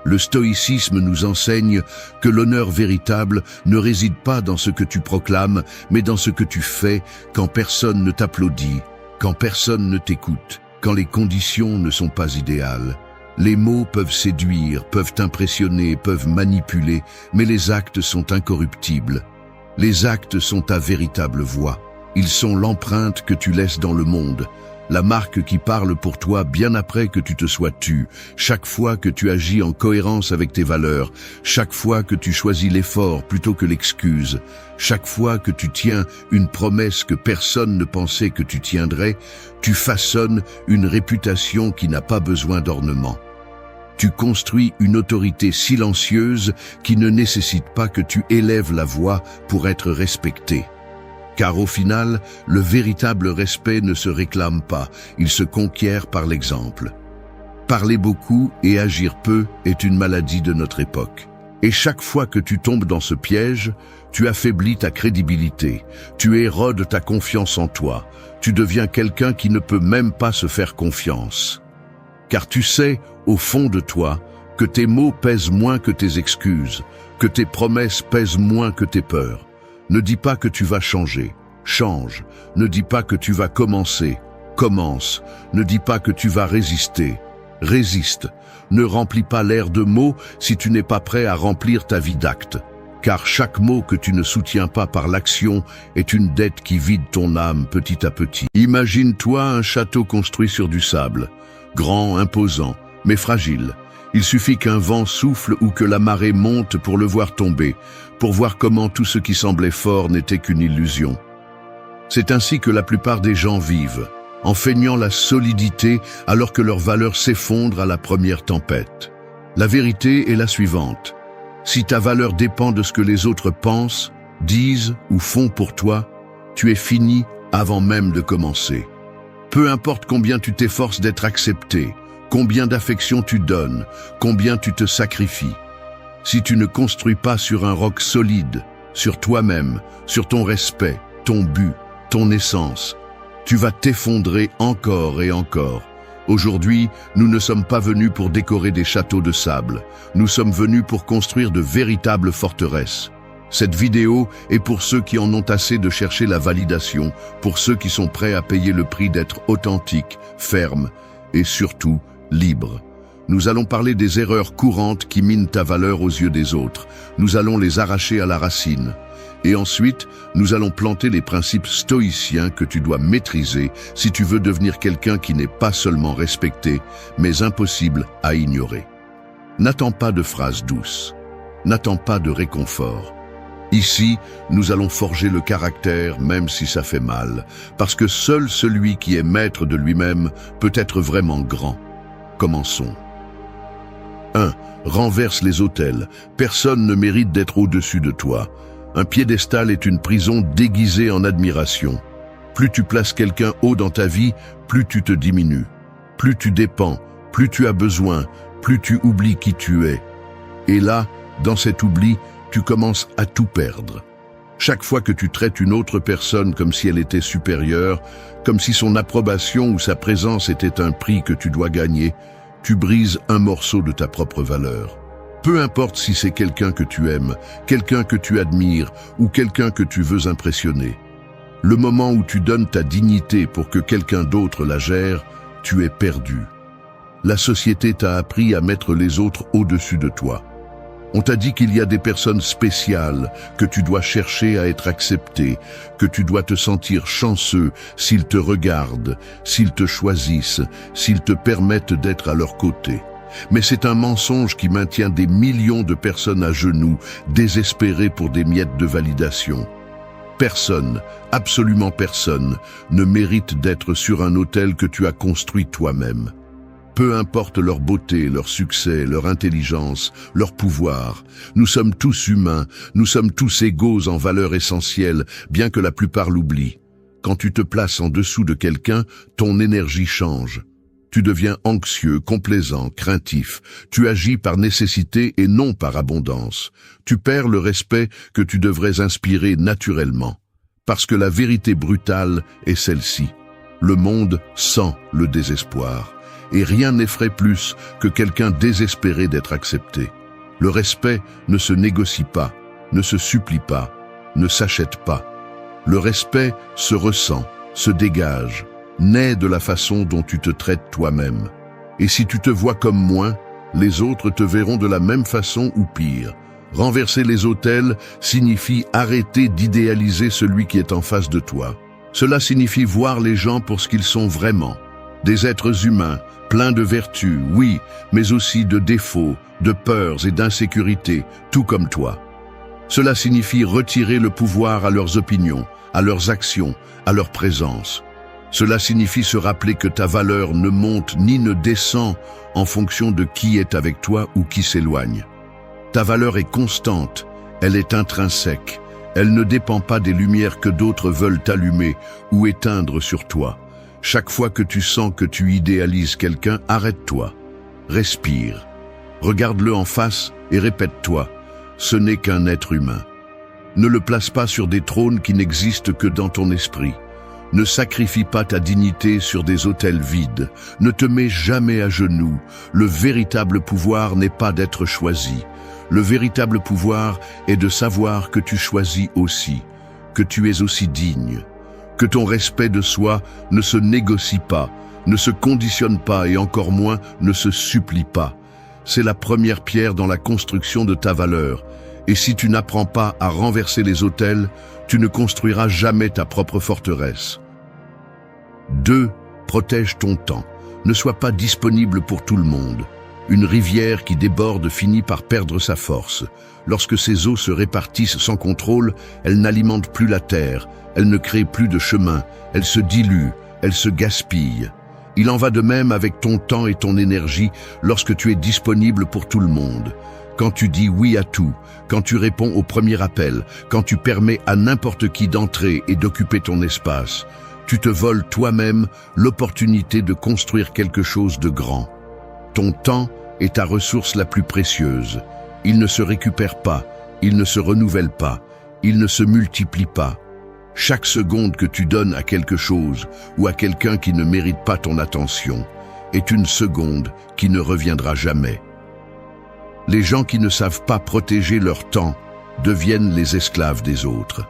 Le stoïcisme nous enseigne que l'honneur véritable ne réside pas dans ce que tu proclames, mais dans ce que tu fais quand personne ne t'applaudit, quand personne ne t'écoute. Quand les conditions ne sont pas idéales. Les mots peuvent séduire, peuvent impressionner, peuvent manipuler, mais les actes sont incorruptibles. Les actes sont ta véritable voix. Ils sont l'empreinte que tu laisses dans le monde, la marque qui parle pour toi bien après que tu te sois tu, chaque fois que tu agis en cohérence avec tes valeurs, chaque fois que tu choisis l'effort plutôt que l'excuse, chaque fois que tu tiens une promesse que personne ne pensait que tu tiendrais, tu façonnes une réputation qui n'a pas besoin d'ornement. Tu construis une autorité silencieuse qui ne nécessite pas que tu élèves la voix pour être respecté. Car au final, le véritable respect ne se réclame pas, il se conquiert par l'exemple. Parler beaucoup et agir peu est une maladie de notre époque. Et chaque fois que tu tombes dans ce piège, tu affaiblis ta crédibilité, tu érodes ta confiance en toi, tu deviens quelqu'un qui ne peut même pas se faire confiance. Car tu sais, au fond de toi, que tes mots pèsent moins que tes excuses, que tes promesses pèsent moins que tes peurs. Ne dis pas que tu vas changer, change. Ne dis pas que tu vas commencer, commence. Ne dis pas que tu vas résister, Résiste. Ne remplis pas l'air de mots si tu n'es pas prêt à remplir ta vie d'actes. Car chaque mot que tu ne soutiens pas par l'action est une dette qui vide ton âme petit à petit. Imagine-toi un château construit sur du sable, grand, imposant, mais fragile. Il suffit qu'un vent souffle ou que la marée monte pour le voir tomber, pour voir comment tout ce qui semblait fort n'était qu'une illusion. C'est ainsi que la plupart des gens vivent, en feignant la solidité alors que leurs valeurs s'effondrent à la première tempête. La vérité est la suivante. Si ta valeur dépend de ce que les autres pensent, disent ou font pour toi, tu es fini avant même de commencer. Peu importe combien tu t'efforces d'être accepté, combien d'affection tu donnes, combien tu te sacrifies. Si tu ne construis pas sur un roc solide, sur toi-même, sur ton respect, ton but, ton essence, tu vas t'effondrer encore et encore. Aujourd'hui, nous ne sommes pas venus pour décorer des châteaux de sable. Nous sommes venus pour construire de véritables forteresses. Cette vidéo est pour ceux qui en ont assez de chercher la validation, pour ceux qui sont prêts à payer le prix d'être authentiques, fermes et surtout libres. Nous allons parler des erreurs courantes qui minent ta valeur aux yeux des autres. Nous allons les arracher à la racine. Et ensuite, nous allons planter les principes stoïciens que tu dois maîtriser si tu veux devenir quelqu'un qui n'est pas seulement respecté, mais impossible à ignorer. N'attends pas de phrases douces. N'attends pas de réconfort. Ici, nous allons forger le caractère, même si ça fait mal, parce que seul celui qui est maître de lui-même peut être vraiment grand. Commençons. 1. Renverse les autels. Personne ne mérite d'être au-dessus de toi. Un piédestal est une prison déguisée en admiration. Plus tu places quelqu'un haut dans ta vie, plus tu te diminues. Plus tu dépends, plus tu as besoin, plus tu oublies qui tu es. Et là, dans cet oubli, tu commences à tout perdre. Chaque fois que tu traites une autre personne comme si elle était supérieure, comme si son approbation ou sa présence était un prix que tu dois gagner, tu brises un morceau de ta propre valeur. Peu importe si c'est quelqu'un que tu aimes, quelqu'un que tu admires ou quelqu'un que tu veux impressionner. Le moment où tu donnes ta dignité pour que quelqu'un d'autre la gère, tu es perdu. La société t'a appris à mettre les autres au-dessus de toi. On t'a dit qu'il y a des personnes spéciales, que tu dois chercher à être accepté, que tu dois te sentir chanceux s'ils te regardent, s'ils te choisissent, s'ils te permettent d'être à leur côté. Mais c'est un mensonge qui maintient des millions de personnes à genoux, désespérées pour des miettes de validation. Personne, absolument personne, ne mérite d'être sur un autel que tu as construit toi-même. Peu importe leur beauté, leur succès, leur intelligence, leur pouvoir, nous sommes tous humains, nous sommes tous égaux en valeur essentielle, bien que la plupart l'oublient. Quand tu te places en dessous de quelqu'un, ton énergie change. Tu deviens anxieux, complaisant, craintif. Tu agis par nécessité et non par abondance. Tu perds le respect que tu devrais inspirer naturellement. Parce que la vérité brutale est celle-ci. Le monde sent le désespoir. Et rien n'effraie plus que quelqu'un désespéré d'être accepté. Le respect ne se négocie pas, ne se supplie pas, ne s'achète pas. Le respect se ressent, se dégage, naît de la façon dont tu te traites toi-même. Et si tu te vois comme moins, les autres te verront de la même façon ou pire. Renverser les autels signifie arrêter d'idéaliser celui qui est en face de toi. Cela signifie voir les gens pour ce qu'ils sont vraiment. Des êtres humains, pleins de vertus, oui, mais aussi de défauts, de peurs et d'insécurités, tout comme toi. Cela signifie retirer le pouvoir à leurs opinions, à leurs actions, à leur présence. Cela signifie se rappeler que ta valeur ne monte ni ne descend en fonction de qui est avec toi ou qui s'éloigne. Ta valeur est constante, elle est intrinsèque, elle ne dépend pas des lumières que d'autres veulent allumer ou éteindre sur toi. Chaque fois que tu sens que tu idéalises quelqu'un, arrête-toi, respire, regarde-le en face et répète-toi, ce n'est qu'un être humain. Ne le place pas sur des trônes qui n'existent que dans ton esprit. Ne sacrifie pas ta dignité sur des autels vides. Ne te mets jamais à genoux. Le véritable pouvoir n'est pas d'être choisi. Le véritable pouvoir est de savoir que tu choisis aussi, que tu es aussi digne. Que ton respect de soi ne se négocie pas, Ne se conditionne pas et encore moins ne se supplie pas. C'est la première pierre dans la construction de ta valeur. Et si tu n'apprends pas à renverser les autels, tu ne construiras jamais ta propre forteresse. 2. Protège ton temps. Ne sois pas disponible pour tout le monde. Une rivière qui déborde finit par perdre sa force. Lorsque ses eaux se répartissent sans contrôle, elle n'alimente plus la terre, elle ne crée plus de chemin, elle se dilue, elle se gaspille. Il en va de même avec ton temps et ton énergie lorsque tu es disponible pour tout le monde. Quand tu dis oui à tout, quand tu réponds au premier appel, quand tu permets à n'importe qui d'entrer et d'occuper ton espace, tu te voles toi-même l'opportunité de construire quelque chose de grand. Ton temps est ta ressource la plus précieuse. Il ne se récupère pas, il ne se renouvelle pas, il ne se multiplie pas. Chaque seconde que tu donnes à quelque chose ou à quelqu'un qui ne mérite pas ton attention est une seconde qui ne reviendra jamais. Les gens qui ne savent pas protéger leur temps deviennent les esclaves des autres.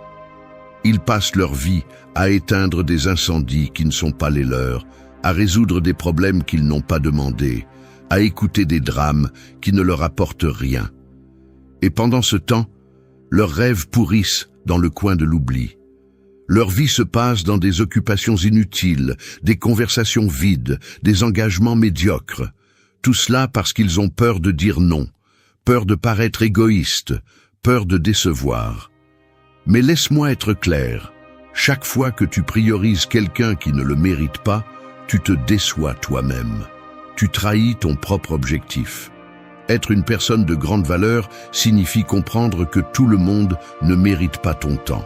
Ils passent leur vie à éteindre des incendies qui ne sont pas les leurs, à résoudre des problèmes qu'ils n'ont pas demandés, à écouter des drames qui ne leur apportent rien. Et pendant ce temps, leurs rêves pourrissent dans le coin de l'oubli. Leur vie se passe dans des occupations inutiles, des conversations vides, des engagements médiocres. Tout cela parce qu'ils ont peur de dire non, peur de paraître égoïste, peur de décevoir. Mais laisse-moi être clair, chaque fois que tu priorises quelqu'un qui ne le mérite pas, tu te déçois toi-même. Tu trahis ton propre objectif. Être une personne de grande valeur signifie comprendre que tout le monde ne mérite pas ton temps.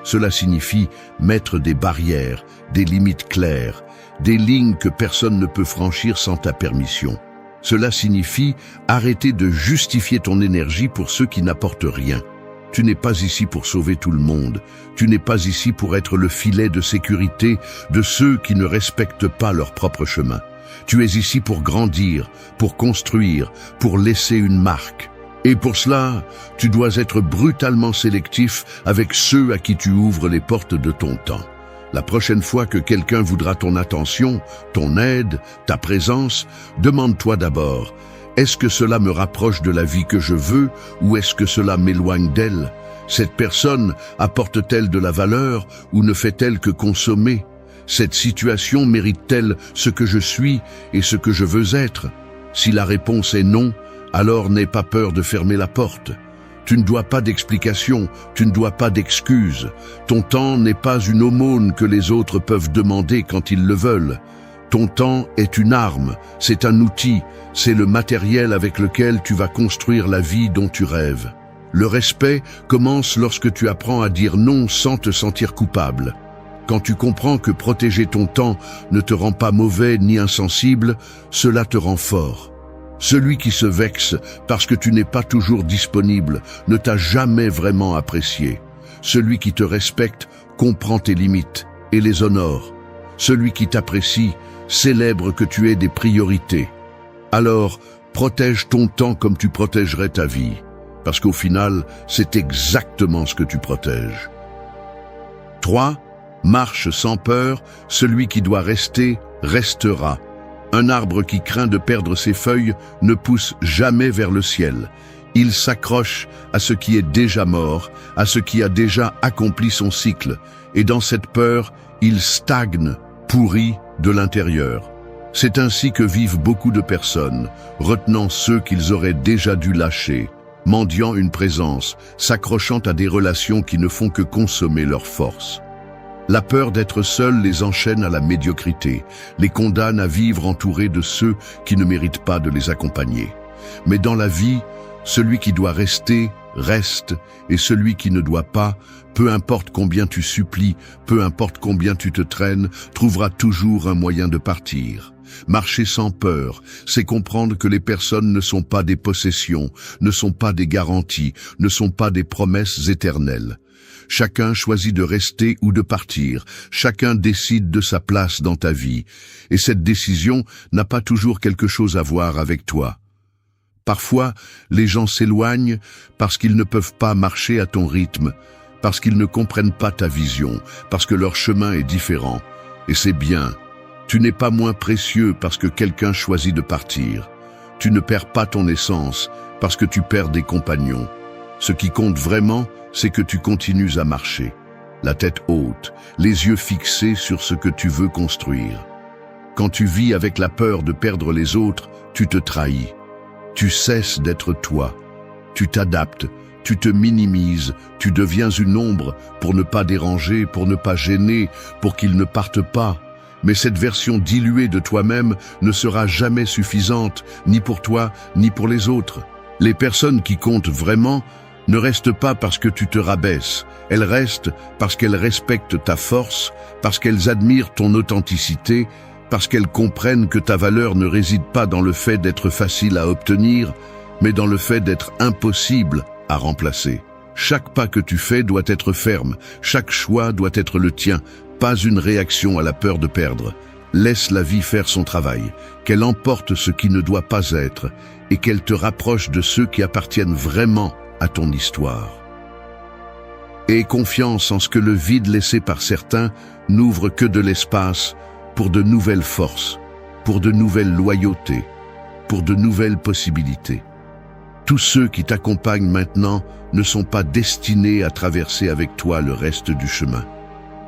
Cela signifie mettre des barrières, des limites claires, des lignes que personne ne peut franchir sans ta permission. Cela signifie arrêter de justifier ton énergie pour ceux qui n'apportent rien. Tu n'es pas ici pour sauver tout le monde. Tu n'es pas ici pour être le filet de sécurité de ceux qui ne respectent pas leur propre chemin. Tu es ici pour grandir, pour construire, pour laisser une marque. Et pour cela, tu dois être brutalement sélectif avec ceux à qui tu ouvres les portes de ton temps. La prochaine fois que quelqu'un voudra ton attention, ton aide, ta présence, demande-toi d'abord, est-ce que cela me rapproche de la vie que je veux ou est-ce que cela m'éloigne d'elle? Cette personne apporte-t-elle de la valeur ou ne fait-elle que consommer? Cette situation mérite-t-elle ce que je suis et ce que je veux être? Si la réponse est non, alors n'aie pas peur de fermer la porte. Tu ne dois pas d'explication, tu ne dois pas d'excuses. Ton temps n'est pas une aumône que les autres peuvent demander quand ils le veulent. Ton temps est une arme, c'est un outil, c'est le matériel avec lequel tu vas construire la vie dont tu rêves. Le respect commence lorsque tu apprends à dire non sans te sentir coupable. Quand tu comprends que protéger ton temps ne te rend pas mauvais ni insensible, cela te rend fort. Celui qui se vexe parce que tu n'es pas toujours disponible ne t'a jamais vraiment apprécié. Celui qui te respecte comprend tes limites et les honore. Celui qui t'apprécie célèbre que tu aies des priorités. Alors, protège ton temps comme tu protégerais ta vie, parce qu'au final, c'est exactement ce que tu protèges. 3. Marche sans peur, celui qui doit rester, restera. Un arbre qui craint de perdre ses feuilles ne pousse jamais vers le ciel. Il s'accroche à ce qui est déjà mort, à ce qui a déjà accompli son cycle, et dans cette peur, il stagne, pourri de l'intérieur. C'est ainsi que vivent beaucoup de personnes, retenant ceux qu'ils auraient déjà dû lâcher, mendiant une présence, s'accrochant à des relations qui ne font que consommer leur force. La peur d'être seul les enchaîne à la médiocrité, les condamne à vivre entourés de ceux qui ne méritent pas de les accompagner. Mais dans la vie, celui qui doit rester, reste, et celui qui ne doit pas, peu importe combien tu supplies, peu importe combien tu te traînes, trouvera toujours un moyen de partir. Marcher sans peur, c'est comprendre que les personnes ne sont pas des possessions, ne sont pas des garanties, ne sont pas des promesses éternelles. Chacun choisit de rester ou de partir, chacun décide de sa place dans ta vie, et cette décision n'a pas toujours quelque chose à voir avec toi. Parfois, les gens s'éloignent parce qu'ils ne peuvent pas marcher à ton rythme, parce qu'ils ne comprennent pas ta vision, parce que leur chemin est différent, et c'est bien. Tu n'es pas moins précieux parce que quelqu'un choisit de partir. Tu ne perds pas ton essence parce que tu perds des compagnons. Ce qui compte vraiment, c'est que tu continues à marcher, la tête haute, les yeux fixés sur ce que tu veux construire. Quand tu vis avec la peur de perdre les autres, tu te trahis. Tu cesses d'être toi. Tu t'adaptes, tu te minimises, tu deviens une ombre pour ne pas déranger, pour ne pas gêner, pour qu'ils ne partent pas. Mais cette version diluée de toi-même ne sera jamais suffisante, ni pour toi, ni pour les autres. Les personnes qui comptent vraiment ne restent pas parce que tu te rabaisses. Elles restent parce qu'elles respectent ta force, parce qu'elles admirent ton authenticité, parce qu'elles comprennent que ta valeur ne réside pas dans le fait d'être facile à obtenir, mais dans le fait d'être impossible à remplacer. Chaque pas que tu fais doit être ferme, chaque choix doit être le tien, pas une réaction à la peur de perdre. Laisse la vie faire son travail, qu'elle emporte ce qui ne doit pas être, et qu'elle te rapproche de ceux qui appartiennent vraiment à ton histoire. Aie confiance en ce que le vide laissé par certains n'ouvre que de l'espace pour de nouvelles forces, pour de nouvelles loyautés, pour de nouvelles possibilités. Tous ceux qui t'accompagnent maintenant ne sont pas destinés à traverser avec toi le reste du chemin.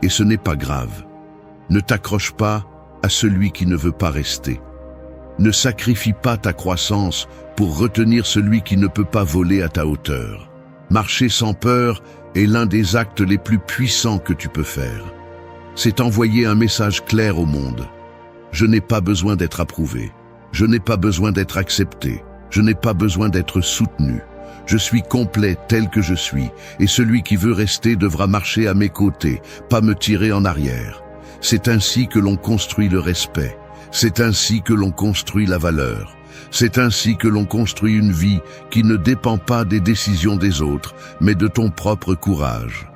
Et ce n'est pas grave. Ne t'accroche pas à celui qui ne veut pas rester. Ne sacrifie pas ta croissance pour retenir celui qui ne peut pas voler à ta hauteur. Marcher sans peur est l'un des actes les plus puissants que tu peux faire. C'est envoyer un message clair au monde. Je n'ai pas besoin d'être approuvé. Je n'ai pas besoin d'être accepté. Je n'ai pas besoin d'être soutenu. Je suis complet tel que je suis, et celui qui veut rester devra marcher à mes côtés, pas me tirer en arrière. C'est ainsi que l'on construit le respect. C'est ainsi que l'on construit la valeur. C'est ainsi que l'on construit une vie qui ne dépend pas des décisions des autres, mais de ton propre courage.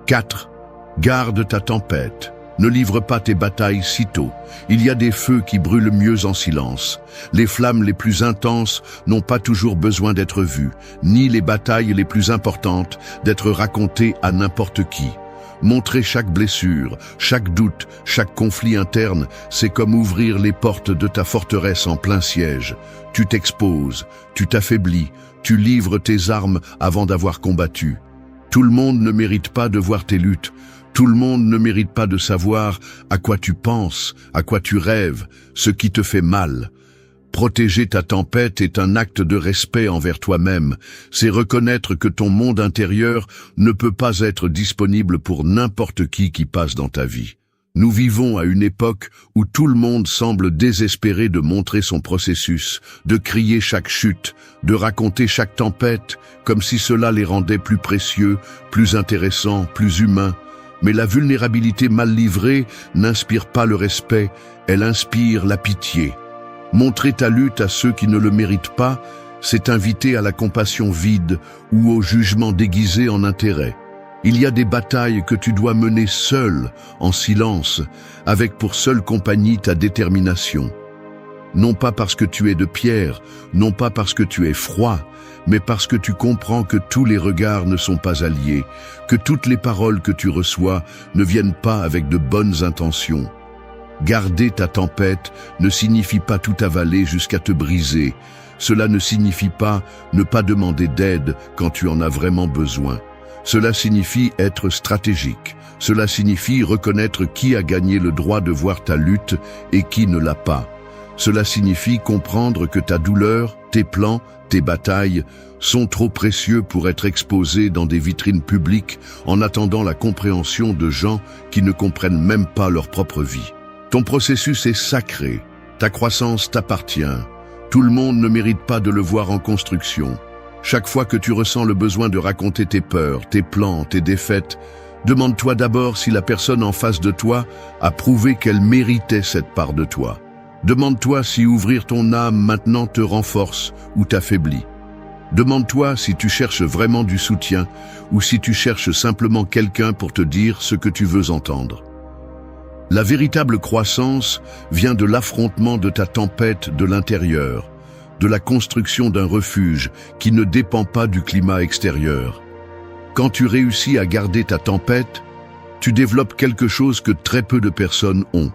4. Garde ta tempête. Ne livre pas tes batailles sitôt. Il y a des feux qui brûlent mieux en silence. Les flammes les plus intenses n'ont pas toujours besoin d'être vues, ni les batailles les plus importantes d'être racontées à n'importe qui. Montrer chaque blessure, chaque doute, chaque conflit interne, c'est comme ouvrir les portes de ta forteresse en plein siège. Tu t'exposes, tu t'affaiblis, tu livres tes armes avant d'avoir combattu. Tout le monde ne mérite pas de voir tes luttes. Tout le monde ne mérite pas de savoir à quoi tu penses, à quoi tu rêves, ce qui te fait mal. Protéger ta tempête est un acte de respect envers toi-même. C'est reconnaître que ton monde intérieur ne peut pas être disponible pour n'importe qui passe dans ta vie. Nous vivons à une époque où tout le monde semble désespéré de montrer son processus, de crier chaque chute, de raconter chaque tempête, comme si cela les rendait plus précieux, plus intéressants, plus humains. Mais la vulnérabilité mal livrée n'inspire pas le respect, elle inspire la pitié. Montrer ta lutte à ceux qui ne le méritent pas, c'est inviter à la compassion vide ou au jugement déguisé en intérêt. Il y a des batailles que tu dois mener seul, en silence, avec pour seule compagnie ta détermination. Non pas parce que tu es de pierre, non pas parce que tu es froid, mais parce que tu comprends que tous les regards ne sont pas alliés, que toutes les paroles que tu reçois ne viennent pas avec de bonnes intentions. Garder ta tempête ne signifie pas tout avaler jusqu'à te briser. Cela ne signifie pas ne pas demander d'aide quand tu en as vraiment besoin. Cela signifie être stratégique. Cela signifie reconnaître qui a gagné le droit de voir ta lutte et qui ne l'a pas. Cela signifie comprendre que ta douleur, tes plans, tes batailles sont trop précieux pour être exposés dans des vitrines publiques en attendant la compréhension de gens qui ne comprennent même pas leur propre vie. Ton processus est sacré, ta croissance t'appartient. Tout le monde ne mérite pas de le voir en construction. Chaque fois que tu ressens le besoin de raconter tes peurs, tes plans, tes défaites, demande-toi d'abord si la personne en face de toi a prouvé qu'elle méritait cette part de toi. Demande-toi si ouvrir ton âme maintenant te renforce ou t'affaiblit. Demande-toi si tu cherches vraiment du soutien ou si tu cherches simplement quelqu'un pour te dire ce que tu veux entendre. La véritable croissance vient de l'affrontement de ta tempête de l'intérieur, de la construction d'un refuge qui ne dépend pas du climat extérieur. Quand tu réussis à garder ta tempête, tu développes quelque chose que très peu de personnes ont,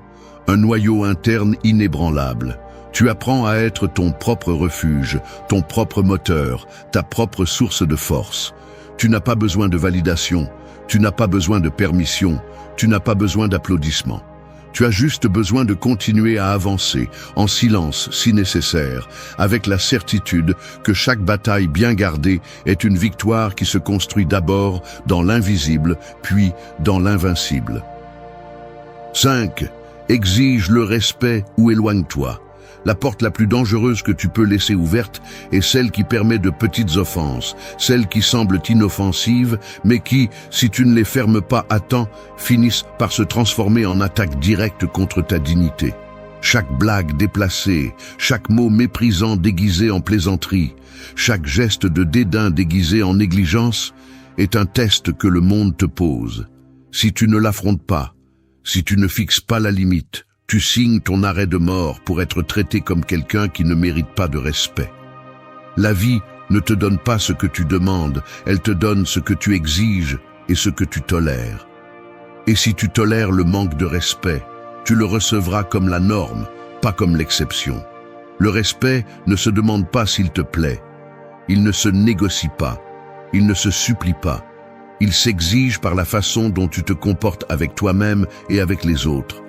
un noyau interne inébranlable. Tu apprends à être ton propre refuge, ton propre moteur, ta propre source de force. Tu n'as pas besoin de validation, tu n'as pas besoin de permission, tu n'as pas besoin d'applaudissements. Tu as juste besoin de continuer à avancer, en silence si nécessaire, avec la certitude que chaque bataille bien gardée est une victoire qui se construit d'abord dans l'invisible, puis dans l'invincible. 5. Exige le respect ou éloigne-toi. La porte la plus dangereuse que tu peux laisser ouverte est celle qui permet de petites offenses, celles qui semblent inoffensives, mais qui, si tu ne les fermes pas à temps, finissent par se transformer en attaque directe contre ta dignité. Chaque blague déplacée, chaque mot méprisant déguisé en plaisanterie, chaque geste de dédain déguisé en négligence est un test que le monde te pose. Si tu ne l'affrontes pas, si tu ne fixes pas la limite, tu signes ton arrêt de mort pour être traité comme quelqu'un qui ne mérite pas de respect. La vie ne te donne pas ce que tu demandes, elle te donne ce que tu exiges et ce que tu tolères. Et si tu tolères le manque de respect, tu le recevras comme la norme, pas comme l'exception. Le respect ne se demande pas s'il te plaît. Il ne se négocie pas. Il ne se supplie pas. Il s'exige par la façon dont tu te comportes avec toi-même et avec les autres.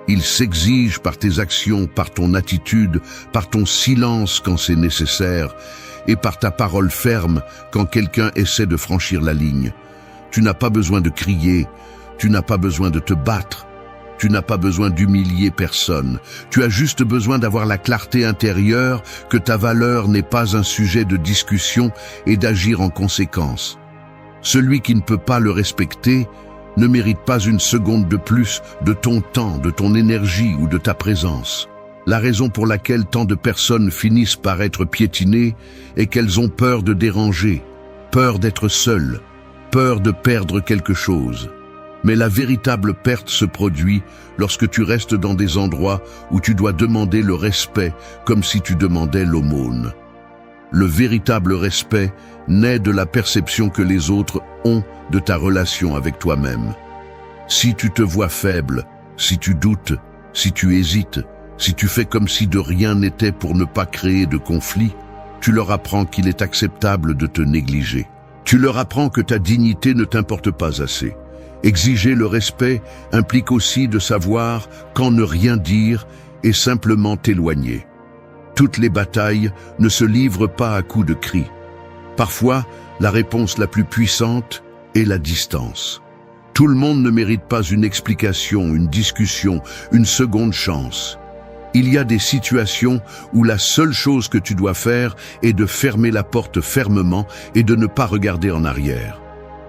Il s'exige par tes actions, par ton attitude, par ton silence quand c'est nécessaire, et par ta parole ferme quand quelqu'un essaie de franchir la ligne. Tu n'as pas besoin de crier, tu n'as pas besoin de te battre, tu n'as pas besoin d'humilier personne. Tu as juste besoin d'avoir la clarté intérieure que ta valeur n'est pas un sujet de discussion et d'agir en conséquence. Celui qui ne peut pas le respecter ne mérite pas une seconde de plus de ton temps, de ton énergie ou de ta présence. La raison pour laquelle tant de personnes finissent par être piétinées est qu'elles ont peur de déranger, peur d'être seules, peur de perdre quelque chose. Mais la véritable perte se produit lorsque tu restes dans des endroits où tu dois demander le respect comme si tu demandais l'aumône. Le véritable respect naît de la perception que les autres ont de ta relation avec toi-même. Si tu te vois faible, si tu doutes, si tu hésites, si tu fais comme si de rien n'était pour ne pas créer de conflit, tu leur apprends qu'il est acceptable de te négliger. Tu leur apprends que ta dignité ne t'importe pas assez. Exiger le respect implique aussi de savoir quand ne rien dire et simplement t'éloigner. Toutes les batailles ne se livrent pas à coups de cris. Parfois, la réponse la plus puissante est la distance. Tout le monde ne mérite pas une explication, une discussion, une seconde chance. Il y a des situations où la seule chose que tu dois faire est de fermer la porte fermement et de ne pas regarder en arrière.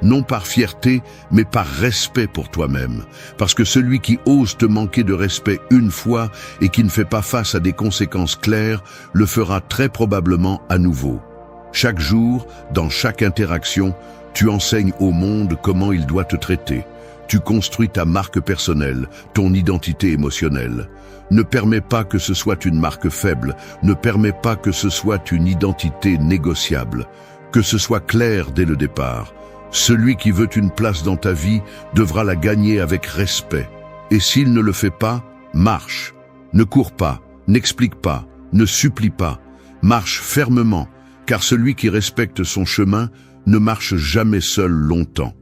Non par fierté, mais par respect pour toi-même. Parce que celui qui ose te manquer de respect une fois et qui ne fait pas face à des conséquences claires, le fera très probablement à nouveau. Chaque jour, dans chaque interaction, tu enseignes au monde comment il doit te traiter. Tu construis ta marque personnelle, ton identité émotionnelle. Ne permets pas que ce soit une marque faible, ne permets pas que ce soit une identité négociable, que ce soit clair dès le départ. Celui qui veut une place dans ta vie devra la gagner avec respect. Et s'il ne le fait pas, marche. Ne cours pas, n'explique pas, ne supplie pas. Marche fermement, car celui qui respecte son chemin ne marche jamais seul longtemps.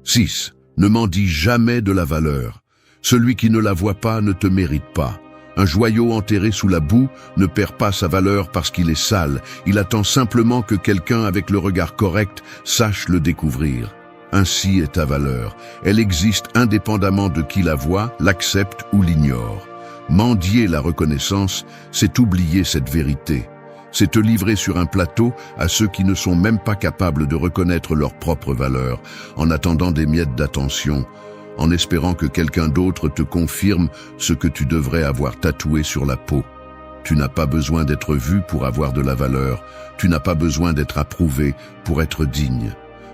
6. Ne mendie jamais de la valeur. Celui qui ne la voit pas ne te mérite pas. Un joyau enterré sous la boue ne perd pas sa valeur parce qu'il est sale. Il attend simplement que quelqu'un avec le regard correct sache le découvrir. Ainsi est ta valeur. Elle existe indépendamment de qui la voit, l'accepte ou l'ignore. Mendier la reconnaissance, c'est oublier cette vérité. C'est te livrer sur un plateau à ceux qui ne sont même pas capables de reconnaître leur propre valeur, en attendant des miettes d'attention, en espérant que quelqu'un d'autre te confirme ce que tu devrais avoir tatoué sur la peau. Tu n'as pas besoin d'être vu pour avoir de la valeur, tu n'as pas besoin d'être approuvé pour être digne.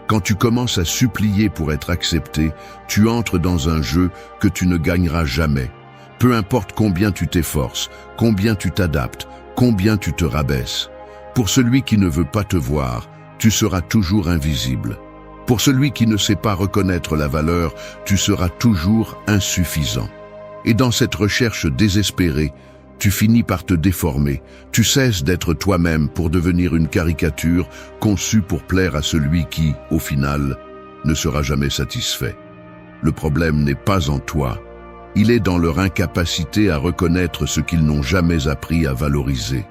Quand tu commences à supplier pour être accepté, tu entres dans un jeu que tu ne gagneras jamais. Peu importe combien tu t'efforces, combien tu t'adaptes, combien tu te rabaisses. Pour celui qui ne veut pas te voir, tu seras toujours invisible. Pour celui qui ne sait pas reconnaître la valeur, tu seras toujours insuffisant. Et dans cette recherche désespérée, tu finis par te déformer. Tu cesses d'être toi-même pour devenir une caricature conçue pour plaire à celui qui, au final, ne sera jamais satisfait. Le problème n'est pas en toi. Il est dans leur incapacité à reconnaître ce qu'ils n'ont jamais appris à valoriser.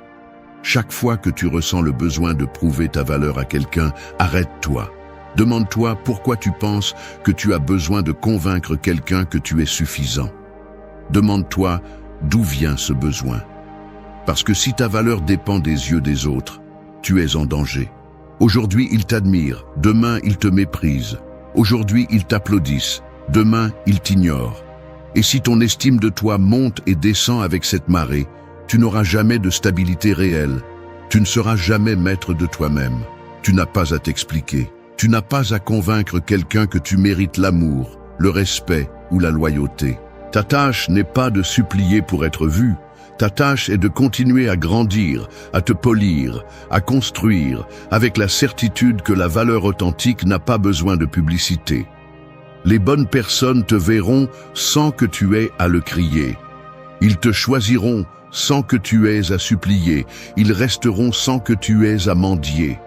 Chaque fois que tu ressens le besoin de prouver ta valeur à quelqu'un, arrête-toi. Demande-toi pourquoi tu penses que tu as besoin de convaincre quelqu'un que tu es suffisant. Demande-toi d'où vient ce besoin. Parce que si ta valeur dépend des yeux des autres, tu es en danger. Aujourd'hui, ils t'admirent, demain, ils te méprisent. Aujourd'hui, ils t'applaudissent, demain, ils t'ignorent. Et si ton estime de toi monte et descend avec cette marée, tu n'auras jamais de stabilité réelle. Tu ne seras jamais maître de toi-même. Tu n'as pas à t'expliquer. Tu n'as pas à convaincre quelqu'un que tu mérites l'amour, le respect ou la loyauté. Ta tâche n'est pas de supplier pour être vu. Ta tâche est de continuer à grandir, à te polir, à construire, avec la certitude que la valeur authentique n'a pas besoin de publicité. Les bonnes personnes te verront sans que tu aies à le crier. Ils te choisiront sans que tu aies à supplier. Ils resteront sans que tu aies à mendier.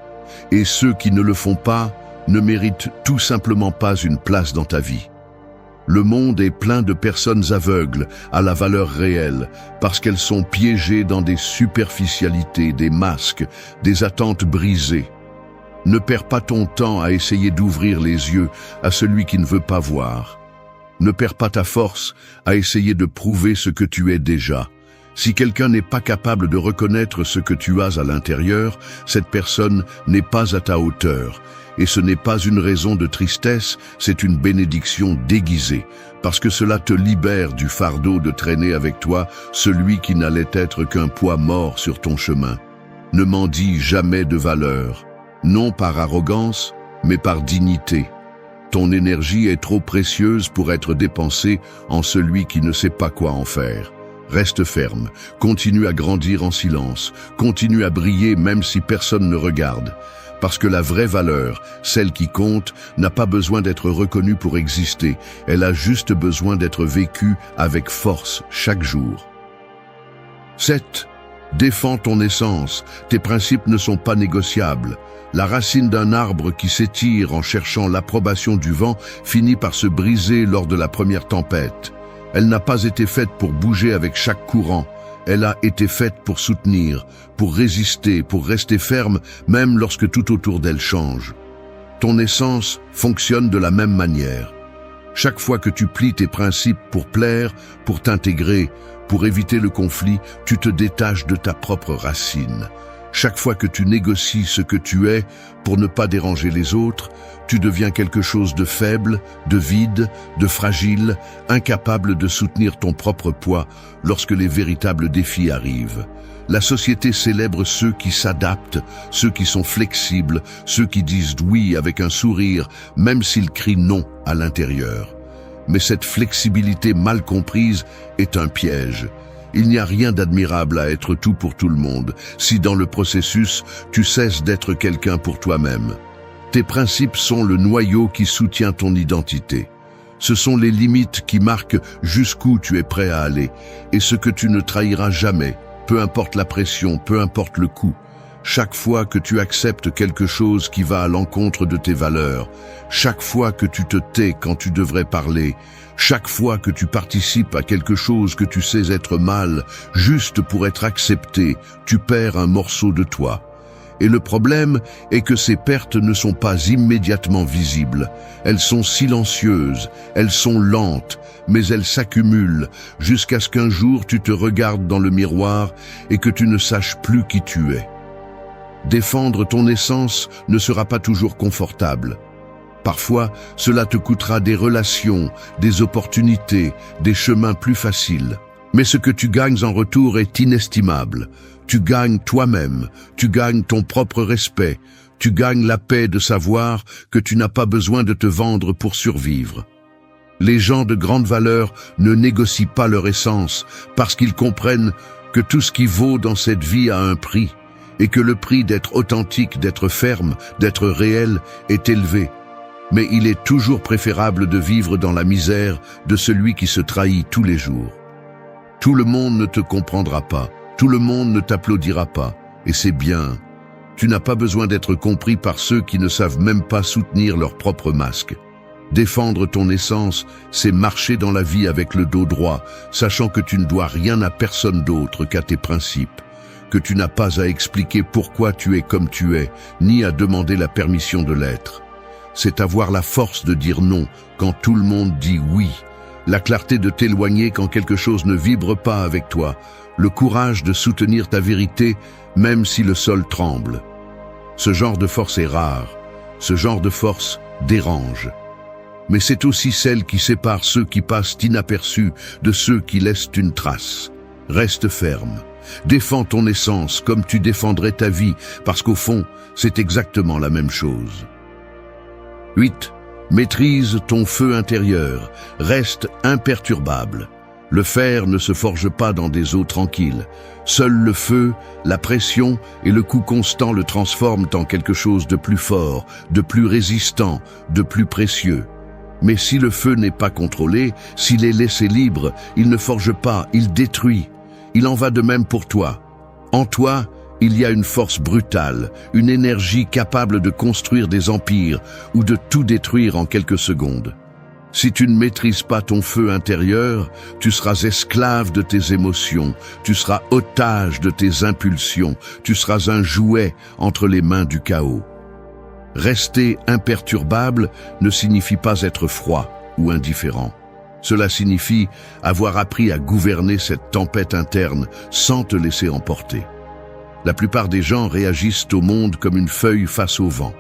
Et ceux qui ne le font pas ne méritent tout simplement pas une place dans ta vie. Le monde est plein de personnes aveugles à la valeur réelle parce qu'elles sont piégées dans des superficialités, des masques, des attentes brisées. Ne perds pas ton temps à essayer d'ouvrir les yeux à celui qui ne veut pas voir. Ne perds pas ta force à essayer de prouver ce que tu es déjà. Si quelqu'un n'est pas capable de reconnaître ce que tu as à l'intérieur, cette personne n'est pas à ta hauteur. Et ce n'est pas une raison de tristesse, c'est une bénédiction déguisée, parce que cela te libère du fardeau de traîner avec toi celui qui n'allait être qu'un poids mort sur ton chemin. Ne mendie jamais de valeur, non par arrogance, mais par dignité. Ton énergie est trop précieuse pour être dépensée en celui qui ne sait pas quoi en faire. Reste ferme, continue à grandir en silence, continue à briller même si personne ne regarde. Parce que la vraie valeur, celle qui compte, n'a pas besoin d'être reconnue pour exister. Elle a juste besoin d'être vécue avec force chaque jour. 7. Défends ton essence. Tes principes ne sont pas négociables. La racine d'un arbre qui s'étire en cherchant l'approbation du vent finit par se briser lors de la première tempête. Elle n'a pas été faite pour bouger avec chaque courant. Elle a été faite pour soutenir, pour résister, pour rester ferme, même lorsque tout autour d'elle change. Ton essence fonctionne de la même manière. Chaque fois que tu plies tes principes pour plaire, pour t'intégrer, pour éviter le conflit, tu te détaches de ta propre racine. Chaque fois que tu négocies ce que tu es pour ne pas déranger les autres, tu deviens quelque chose de faible, de vide, de fragile, incapable de soutenir ton propre poids lorsque les véritables défis arrivent. La société célèbre ceux qui s'adaptent, ceux qui sont flexibles, ceux qui disent oui avec un sourire, même s'ils crient non à l'intérieur. Mais cette flexibilité mal comprise est un piège. Il n'y a rien d'admirable à être tout pour tout le monde, si dans le processus, tu cesses d'être quelqu'un pour toi-même. Tes principes sont le noyau qui soutient ton identité. Ce sont les limites qui marquent jusqu'où tu es prêt à aller, et ce que tu ne trahiras jamais, peu importe la pression, peu importe le coût. Chaque fois que tu acceptes quelque chose qui va à l'encontre de tes valeurs, chaque fois que tu te tais quand tu devrais parler, chaque fois que tu participes à quelque chose que tu sais être mal, juste pour être accepté, tu perds un morceau de toi. Et le problème est que ces pertes ne sont pas immédiatement visibles. Elles sont silencieuses, elles sont lentes, mais elles s'accumulent jusqu'à ce qu'un jour tu te regardes dans le miroir et que tu ne saches plus qui tu es. Défendre ton essence ne sera pas toujours confortable. Parfois, cela te coûtera des relations, des opportunités, des chemins plus faciles. Mais ce que tu gagnes en retour est inestimable. Tu gagnes toi-même, tu gagnes ton propre respect, tu gagnes la paix de savoir que tu n'as pas besoin de te vendre pour survivre. Les gens de grande valeur ne négocient pas leur essence parce qu'ils comprennent que tout ce qui vaut dans cette vie a un prix et que le prix d'être authentique, d'être ferme, d'être réel est élevé. mais il est toujours préférable de vivre dans la misère de celui qui se trahit tous les jours. Tout le monde ne te comprendra pas, tout le monde ne t'applaudira pas, et c'est bien. Tu n'as pas besoin d'être compris par ceux qui ne savent même pas soutenir leur propre masque. Défendre ton essence, c'est marcher dans la vie avec le dos droit, sachant que tu ne dois rien à personne d'autre qu'à tes principes, que tu n'as pas à expliquer pourquoi tu es comme tu es, ni à demander la permission de l'être. C'est avoir la force de dire non quand tout le monde dit oui, la clarté de t'éloigner quand quelque chose ne vibre pas avec toi, le courage de soutenir ta vérité même si le sol tremble. Ce genre de force est rare, ce genre de force dérange. Mais c'est aussi celle qui sépare ceux qui passent inaperçus de ceux qui laissent une trace. Reste ferme. Défends ton essence comme tu défendrais ta vie, parce qu'au fond, c'est exactement la même chose. 8. Maîtrise ton feu intérieur. Reste imperturbable. Le fer ne se forge pas dans des eaux tranquilles. Seul le feu, la pression et le coup constant le transforment en quelque chose de plus fort, de plus résistant, de plus précieux. Mais si le feu n'est pas contrôlé, s'il est laissé libre, il ne forge pas, il détruit. Il en va de même pour toi. En toi, il y a une force brutale, une énergie capable de construire des empires ou de tout détruire en quelques secondes. Si tu ne maîtrises pas ton feu intérieur, tu seras esclave de tes émotions, tu seras otage de tes impulsions, tu seras un jouet entre les mains du chaos. Rester imperturbable ne signifie pas être froid ou indifférent. Cela signifie avoir appris à gouverner cette tempête interne sans te laisser emporter. La plupart des gens réagissent au monde comme une feuille face au vent.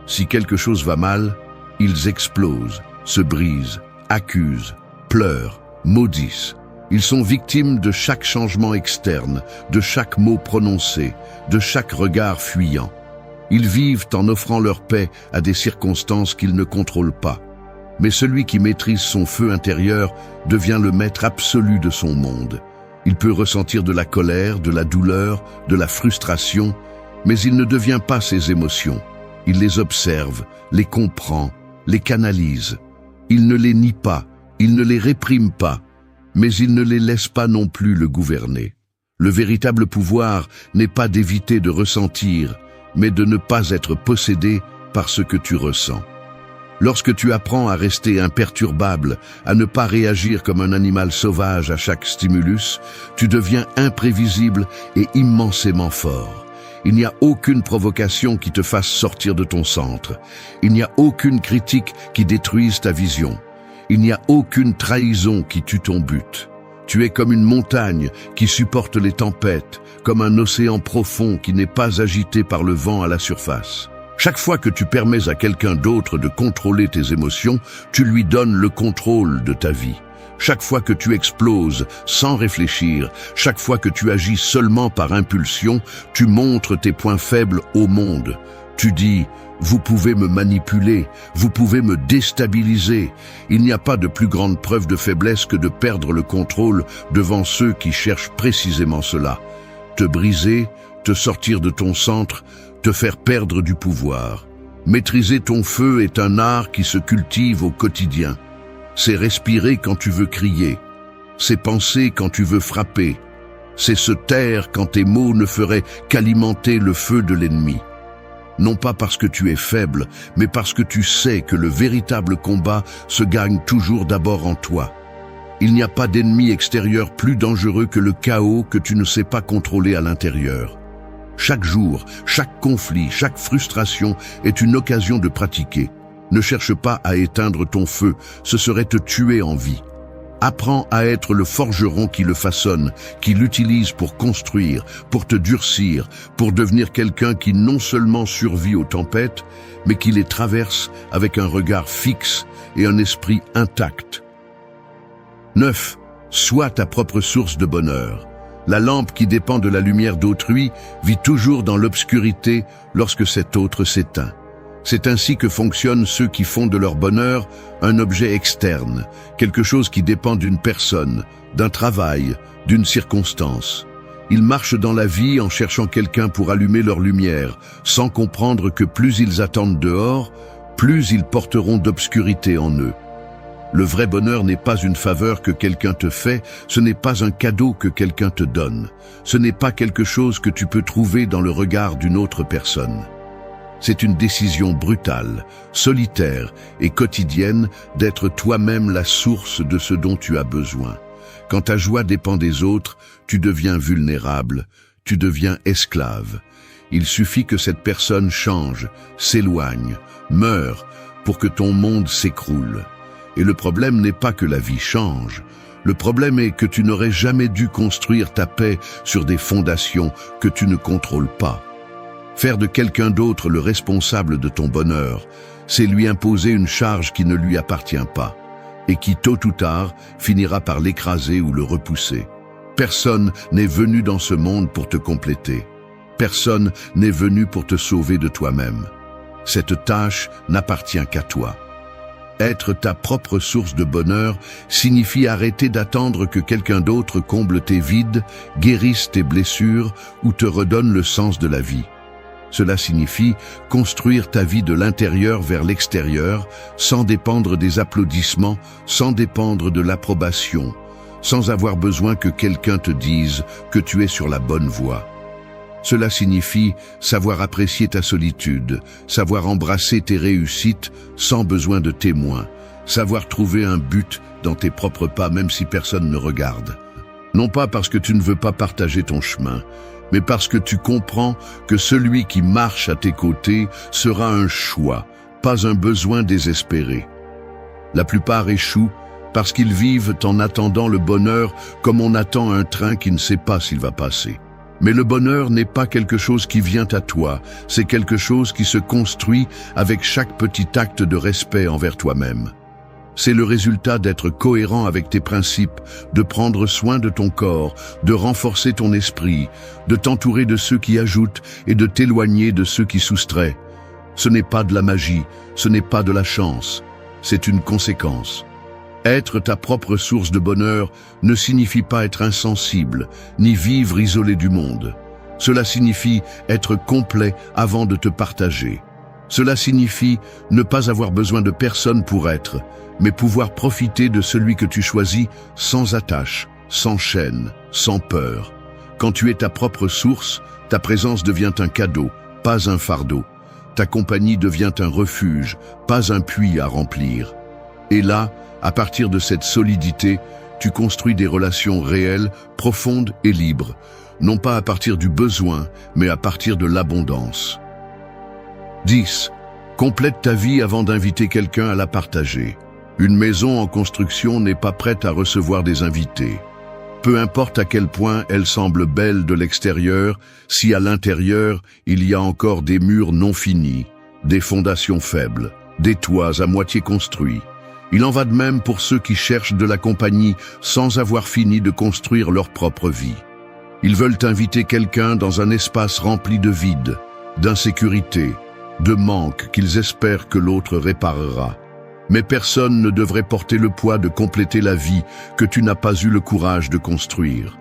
Si quelque chose va mal, ils explosent, se brisent, accusent, pleurent, maudissent. Ils sont victimes de chaque changement externe, de chaque mot prononcé, de chaque regard fuyant. Ils vivent en offrant leur paix à des circonstances qu'ils ne contrôlent pas. Mais celui qui maîtrise son feu intérieur devient le maître absolu de son monde. Il peut ressentir de la colère, de la douleur, de la frustration, mais il ne devient pas ses émotions. Il les observe, les comprend, les canalise. Il ne les nie pas, il ne les réprime pas, mais il ne les laisse pas non plus le gouverner. Le véritable pouvoir n'est pas d'éviter de ressentir, mais de ne pas être possédé par ce que tu ressens. Lorsque tu apprends à rester imperturbable, à ne pas réagir comme un animal sauvage à chaque stimulus, tu deviens imprévisible et immensément fort. Il n'y a aucune provocation qui te fasse sortir de ton centre. Il n'y a aucune critique qui détruise ta vision. Il n'y a aucune trahison qui tue ton but. Tu es comme une montagne qui supporte les tempêtes, comme un océan profond qui n'est pas agité par le vent à la surface. Chaque fois que tu permets à quelqu'un d'autre de contrôler tes émotions, tu lui donnes le contrôle de ta vie. Chaque fois que tu exploses sans réfléchir, chaque fois que tu agis seulement par impulsion, tu montres tes points faibles au monde. Tu dis « Vous pouvez me manipuler, vous pouvez me déstabiliser ». Il n'y a pas de plus grande preuve de faiblesse que de perdre le contrôle devant ceux qui cherchent précisément cela. Te briser, te sortir de ton centre, te faire perdre du pouvoir. Maîtriser ton feu est un art qui se cultive au quotidien. C'est respirer quand tu veux crier. C'est penser quand tu veux frapper. C'est se taire quand tes mots ne feraient qu'alimenter le feu de l'ennemi. Non pas parce que tu es faible, mais parce que tu sais que le véritable combat se gagne toujours d'abord en toi. Il n'y a pas d'ennemi extérieur plus dangereux que le chaos que tu ne sais pas contrôler à l'intérieur. Chaque jour, chaque conflit, chaque frustration est une occasion de pratiquer. Ne cherche pas à éteindre ton feu, ce serait te tuer en vie. Apprends à être le forgeron qui le façonne, qui l'utilise pour construire, pour te durcir, pour devenir quelqu'un qui non seulement survit aux tempêtes, mais qui les traverse avec un regard fixe et un esprit intact. 9. Sois ta propre source de bonheur. La lampe qui dépend de la lumière d'autrui vit toujours dans l'obscurité lorsque cet autre s'éteint. C'est ainsi que fonctionnent ceux qui font de leur bonheur un objet externe, quelque chose qui dépend d'une personne, d'un travail, d'une circonstance. Ils marchent dans la vie en cherchant quelqu'un pour allumer leur lumière, sans comprendre que plus ils attendent dehors, plus ils porteront d'obscurité en eux. Le vrai bonheur n'est pas une faveur que quelqu'un te fait, ce n'est pas un cadeau que quelqu'un te donne, ce n'est pas quelque chose que tu peux trouver dans le regard d'une autre personne. C'est une décision brutale, solitaire et quotidienne d'être toi-même la source de ce dont tu as besoin. Quand ta joie dépend des autres, tu deviens vulnérable, tu deviens esclave. Il suffit que cette personne change, s'éloigne, meure, pour que ton monde s'écroule. Et le problème n'est pas que la vie change. Le problème est que tu n'aurais jamais dû construire ta paix sur des fondations que tu ne contrôles pas. Faire de quelqu'un d'autre le responsable de ton bonheur, c'est lui imposer une charge qui ne lui appartient pas, et qui tôt ou tard finira par l'écraser ou le repousser. Personne n'est venu dans ce monde pour te compléter. Personne n'est venu pour te sauver de toi-même. Cette tâche n'appartient qu'à toi. Être ta propre source de bonheur signifie arrêter d'attendre que quelqu'un d'autre comble tes vides, guérisse tes blessures ou te redonne le sens de la vie. Cela signifie construire ta vie de l'intérieur vers l'extérieur, sans dépendre des applaudissements, sans dépendre de l'approbation, sans avoir besoin que quelqu'un te dise que tu es sur la bonne voie. Cela signifie savoir apprécier ta solitude, savoir embrasser tes réussites sans besoin de témoins, savoir trouver un but dans tes propres pas même si personne ne regarde. Non pas parce que tu ne veux pas partager ton chemin, mais parce que tu comprends que celui qui marche à tes côtés sera un choix, pas un besoin désespéré. La plupart échouent parce qu'ils vivent en attendant le bonheur comme on attend un train qui ne sait pas s'il va passer. Mais le bonheur n'est pas quelque chose qui vient à toi, c'est quelque chose qui se construit avec chaque petit acte de respect envers toi-même. C'est le résultat d'être cohérent avec tes principes, de prendre soin de ton corps, de renforcer ton esprit, de t'entourer de ceux qui ajoutent et de t'éloigner de ceux qui soustraient. Ce n'est pas de la magie, ce n'est pas de la chance, c'est une conséquence. Être ta propre source de bonheur ne signifie pas être insensible, ni vivre isolé du monde. Cela signifie être complet avant de te partager. Cela signifie ne pas avoir besoin de personne pour être, mais pouvoir profiter de celui que tu choisis sans attache, sans chaîne, sans peur. Quand tu es ta propre source, ta présence devient un cadeau, pas un fardeau. Ta compagnie devient un refuge, pas un puits à remplir. Et là, à partir de cette solidité, tu construis des relations réelles, profondes et libres, non pas à partir du besoin, mais à partir de l'abondance. 10. Complète ta vie avant d'inviter quelqu'un à la partager. Une maison en construction n'est pas prête à recevoir des invités. Peu importe à quel point elle semble belle de l'extérieur, si à l'intérieur, il y a encore des murs non finis, des fondations faibles, des toits à moitié construits. Il en va de même pour ceux qui cherchent de la compagnie sans avoir fini de construire leur propre vie. Ils veulent inviter quelqu'un dans un espace rempli de vide, d'insécurité, de manque qu'ils espèrent que l'autre réparera. Mais personne ne devrait porter le poids de compléter la vie que tu n'as pas eu le courage de construire.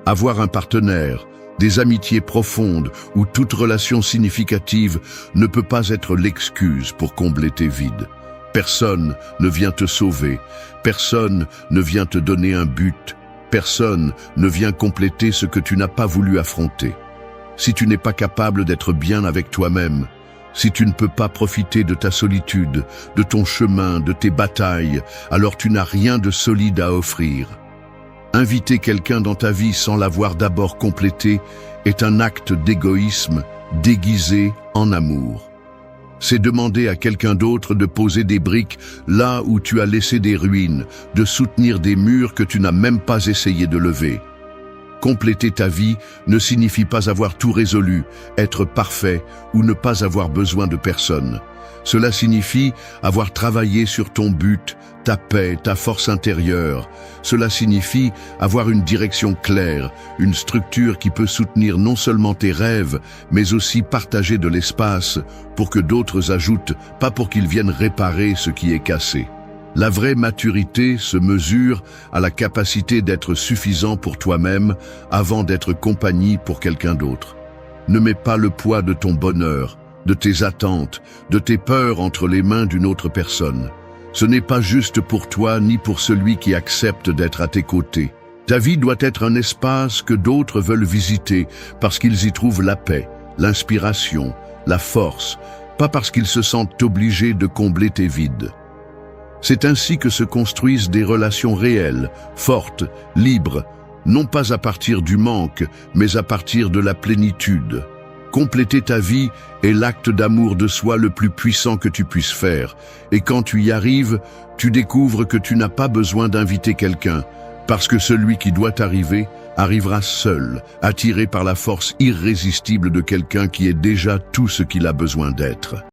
Avoir un partenaire, des amitiés profondes ou toute relation significative ne peut pas être l'excuse pour combler tes vides. Personne ne vient te sauver, personne ne vient te donner un but, personne ne vient compléter ce que tu n'as pas voulu affronter. Si tu n'es pas capable d'être bien avec toi-même, si tu ne peux pas profiter de ta solitude, de ton chemin, de tes batailles, alors tu n'as rien de solide à offrir. Inviter quelqu'un dans ta vie sans l'avoir d'abord complété est un acte d'égoïsme déguisé en amour. C'est demander à quelqu'un d'autre de poser des briques là où tu as laissé des ruines, de soutenir des murs que tu n'as même pas essayé de lever. Compléter ta vie ne signifie pas avoir tout résolu, être parfait ou ne pas avoir besoin de personne. Cela signifie avoir travaillé sur ton but, ta paix, ta force intérieure. Cela signifie avoir une direction claire, une structure qui peut soutenir non seulement tes rêves, mais aussi partager de l'espace pour que d'autres ajoutent, pas pour qu'ils viennent réparer ce qui est cassé. La vraie maturité se mesure à la capacité d'être suffisant pour toi-même avant d'être compagnie pour quelqu'un d'autre. Ne mets pas le poids de ton bonheur, de tes attentes, de tes peurs entre les mains d'une autre personne. Ce n'est pas juste pour toi ni pour celui qui accepte d'être à tes côtés. Ta vie doit être un espace que d'autres veulent visiter parce qu'ils y trouvent la paix, l'inspiration, la force, pas parce qu'ils se sentent obligés de combler tes vides. C'est ainsi que se construisent des relations réelles, fortes, libres, non pas à partir du manque, mais à partir de la plénitude. Compléter ta vie est l'acte d'amour de soi le plus puissant que tu puisses faire. Et quand tu y arrives, tu découvres que tu n'as pas besoin d'inviter quelqu'un, parce que celui qui doit arriver arrivera seul, attiré par la force irrésistible de quelqu'un qui est déjà tout ce qu'il a besoin d'être.